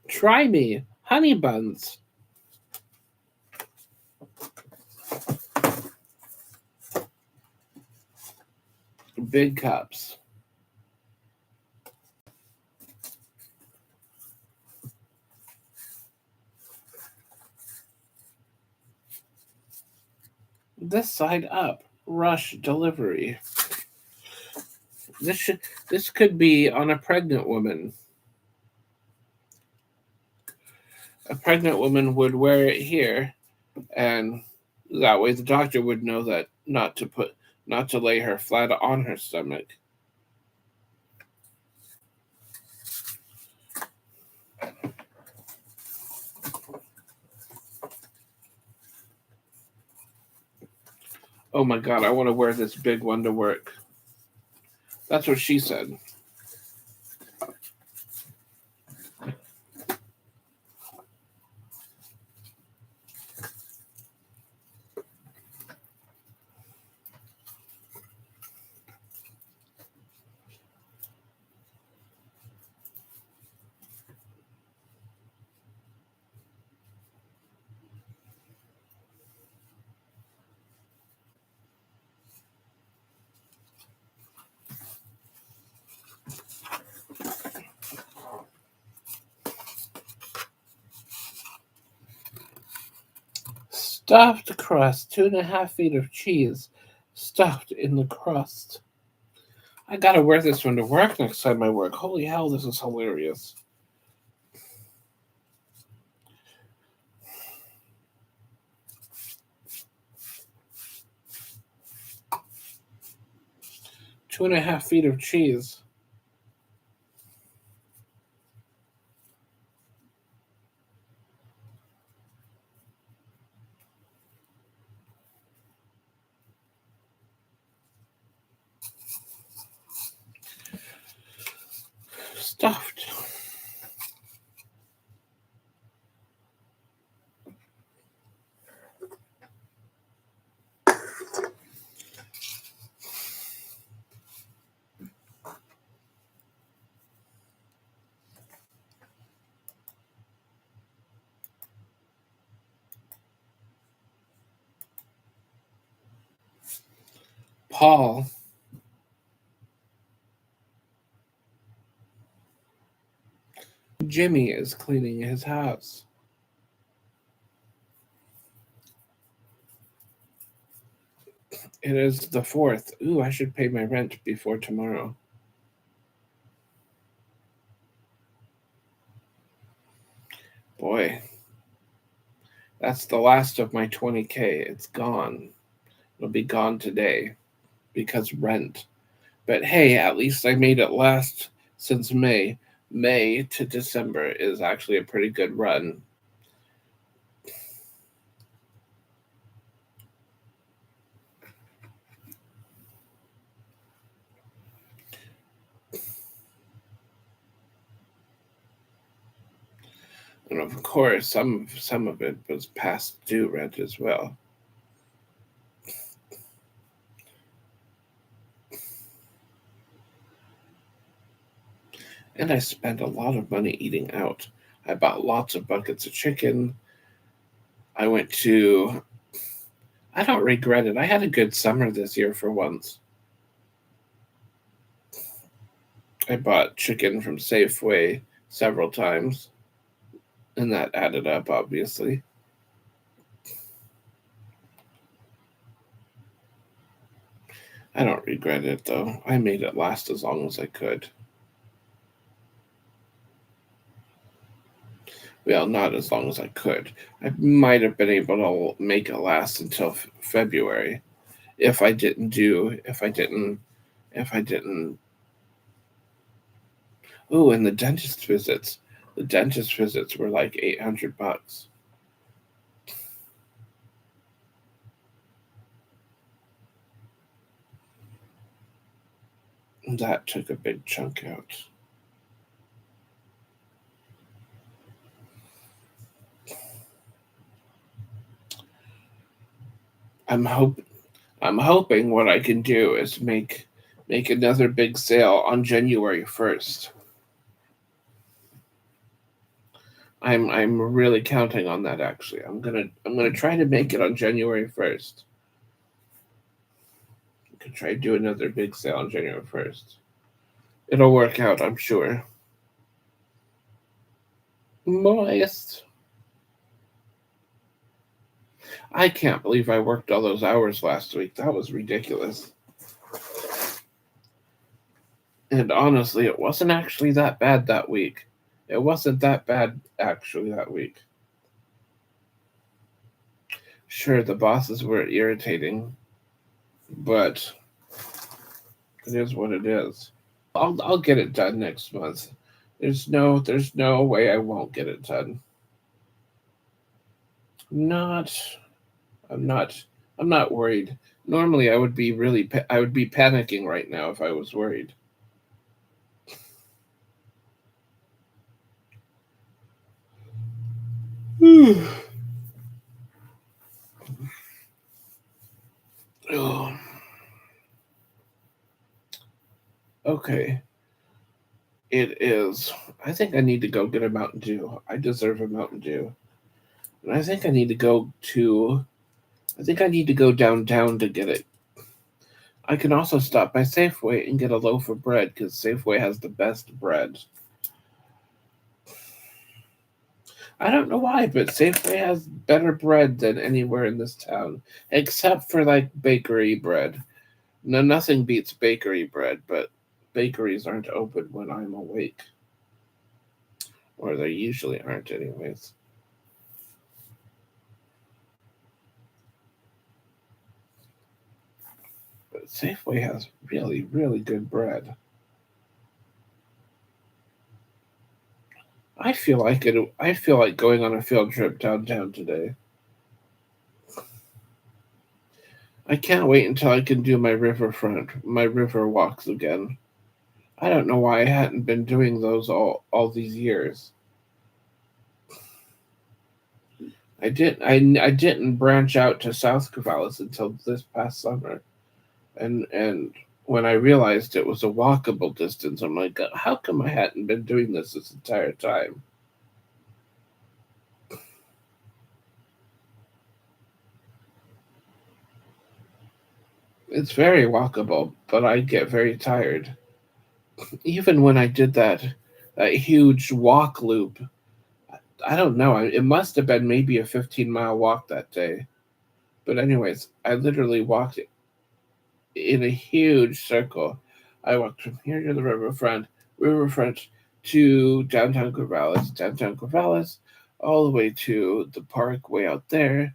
Try me, honey buns. Big cups. This side up. Rush delivery. This could be on a pregnant woman. A pregnant woman would wear it here, and that way the doctor would know that not to lay her flat on her stomach. Oh my god, I want to wear this big one to work. That's what she said. Stuffed crust, 2.5 feet of cheese stuffed in the crust. I gotta wear this one to work next time I work. Holy hell, this is hilarious. Two and a half feet of cheese. Stuffed. Paul. Jimmy is cleaning his house. It is the 4th. Ooh, I should pay my rent before tomorrow. Boy, that's the last of my 20K. It's gone. It'll be gone today. because rent. But hey, at least I made it last since May. May to December is actually a pretty good run. And of course, some of it was past due rent as well. And I spent a lot of money eating out. I bought lots of buckets of chicken. I went to. I don't regret it. I had a good summer this year for once. I bought chicken from Safeway several times, and that added up, obviously. I don't regret it, though. I made it last as long as I could. Well, not as long as I could. I might have been able to make it last until February if I didn't do, if I didn't. Oh, and the dentist visits. The dentist visits were like $800. That took a big chunk out. I'm hope I'm hoping what I can do is make another big sale on January 1st. I'm really counting on that actually. I'm gonna try to make it on January 1st. I could try to do another big sale on January 1st. It'll work out, I'm sure. Moist. I can't believe I worked all those hours last week. That was ridiculous. And honestly, it wasn't actually that bad that week. It wasn't that bad actually that week. Sure, the bosses were irritating, but it is what it is. I'll get it done next month. There's no way I won't get it done. Not I'm not I'm not worried. Normally I would be panicking right now if I was worried. Oh, okay. It is. I think I need to go get a Mountain Dew. I deserve a Mountain Dew. And I think I need to go to. I think I need to go downtown to get it. I can also stop by Safeway and get a loaf of bread because Safeway has the best bread. I don't know why, but Safeway has better bread than anywhere in this town, except for like bakery bread. No, nothing beats bakery bread, but bakeries aren't open when I'm awake, or they usually aren't, anyways. But Safeway has really, really good bread. I feel like it. I feel like going on a field trip downtown today. I can't wait until I can do my river walks again. I don't know why I hadn't been doing those all these years. I didn't branch out to South Corvallis until this past summer, and when I realized it was a walkable distance, I'm like, how come I hadn't been doing this entire time? It's very walkable, but I get very tired. Even when I did that huge walk loop, I don't know. It must have been maybe a 15-mile walk that day. But anyways, I literally walked in a huge circle. I walked from here to the riverfront to downtown Corvallis, all the way to the park way out there,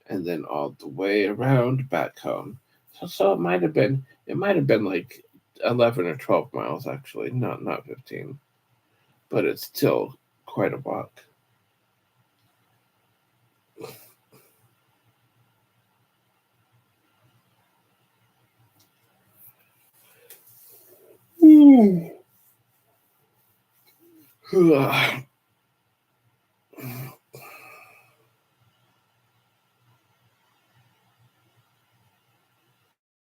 and then all the way around back home. So it might have been like 11 or 12 miles actually, not 15, but it's still quite a walk.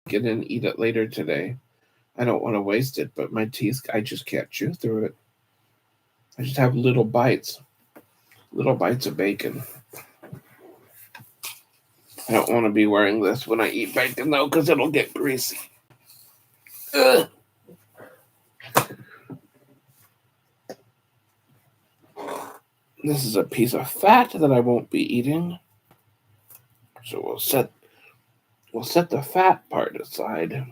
Get in, eat it later today. I don't want to waste it, but my teeth, I just can't chew through it. I just have little bites of bacon. I don't want to be wearing this when I eat bacon though, because it'll get greasy. Ugh. This is a piece of fat that I won't be eating. So we'll set the fat part aside.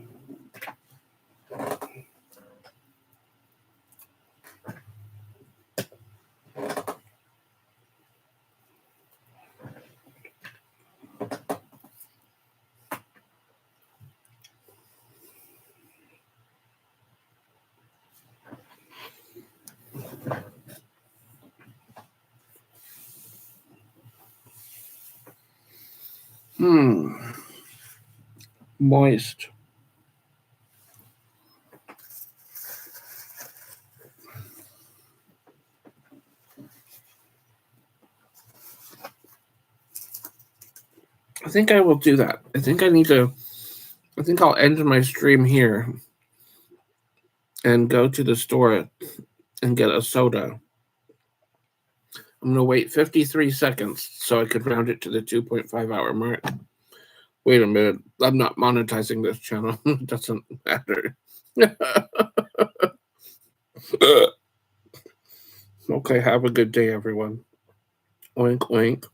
Moist. I think I will do that. I think I'll end my stream here and go to the store and get a soda. I'm going to wait 53 seconds so I could round it to the 2.5 hour mark. Wait a minute. I'm not monetizing this channel. It doesn't matter. Okay, have a good day, everyone. Oink, oink.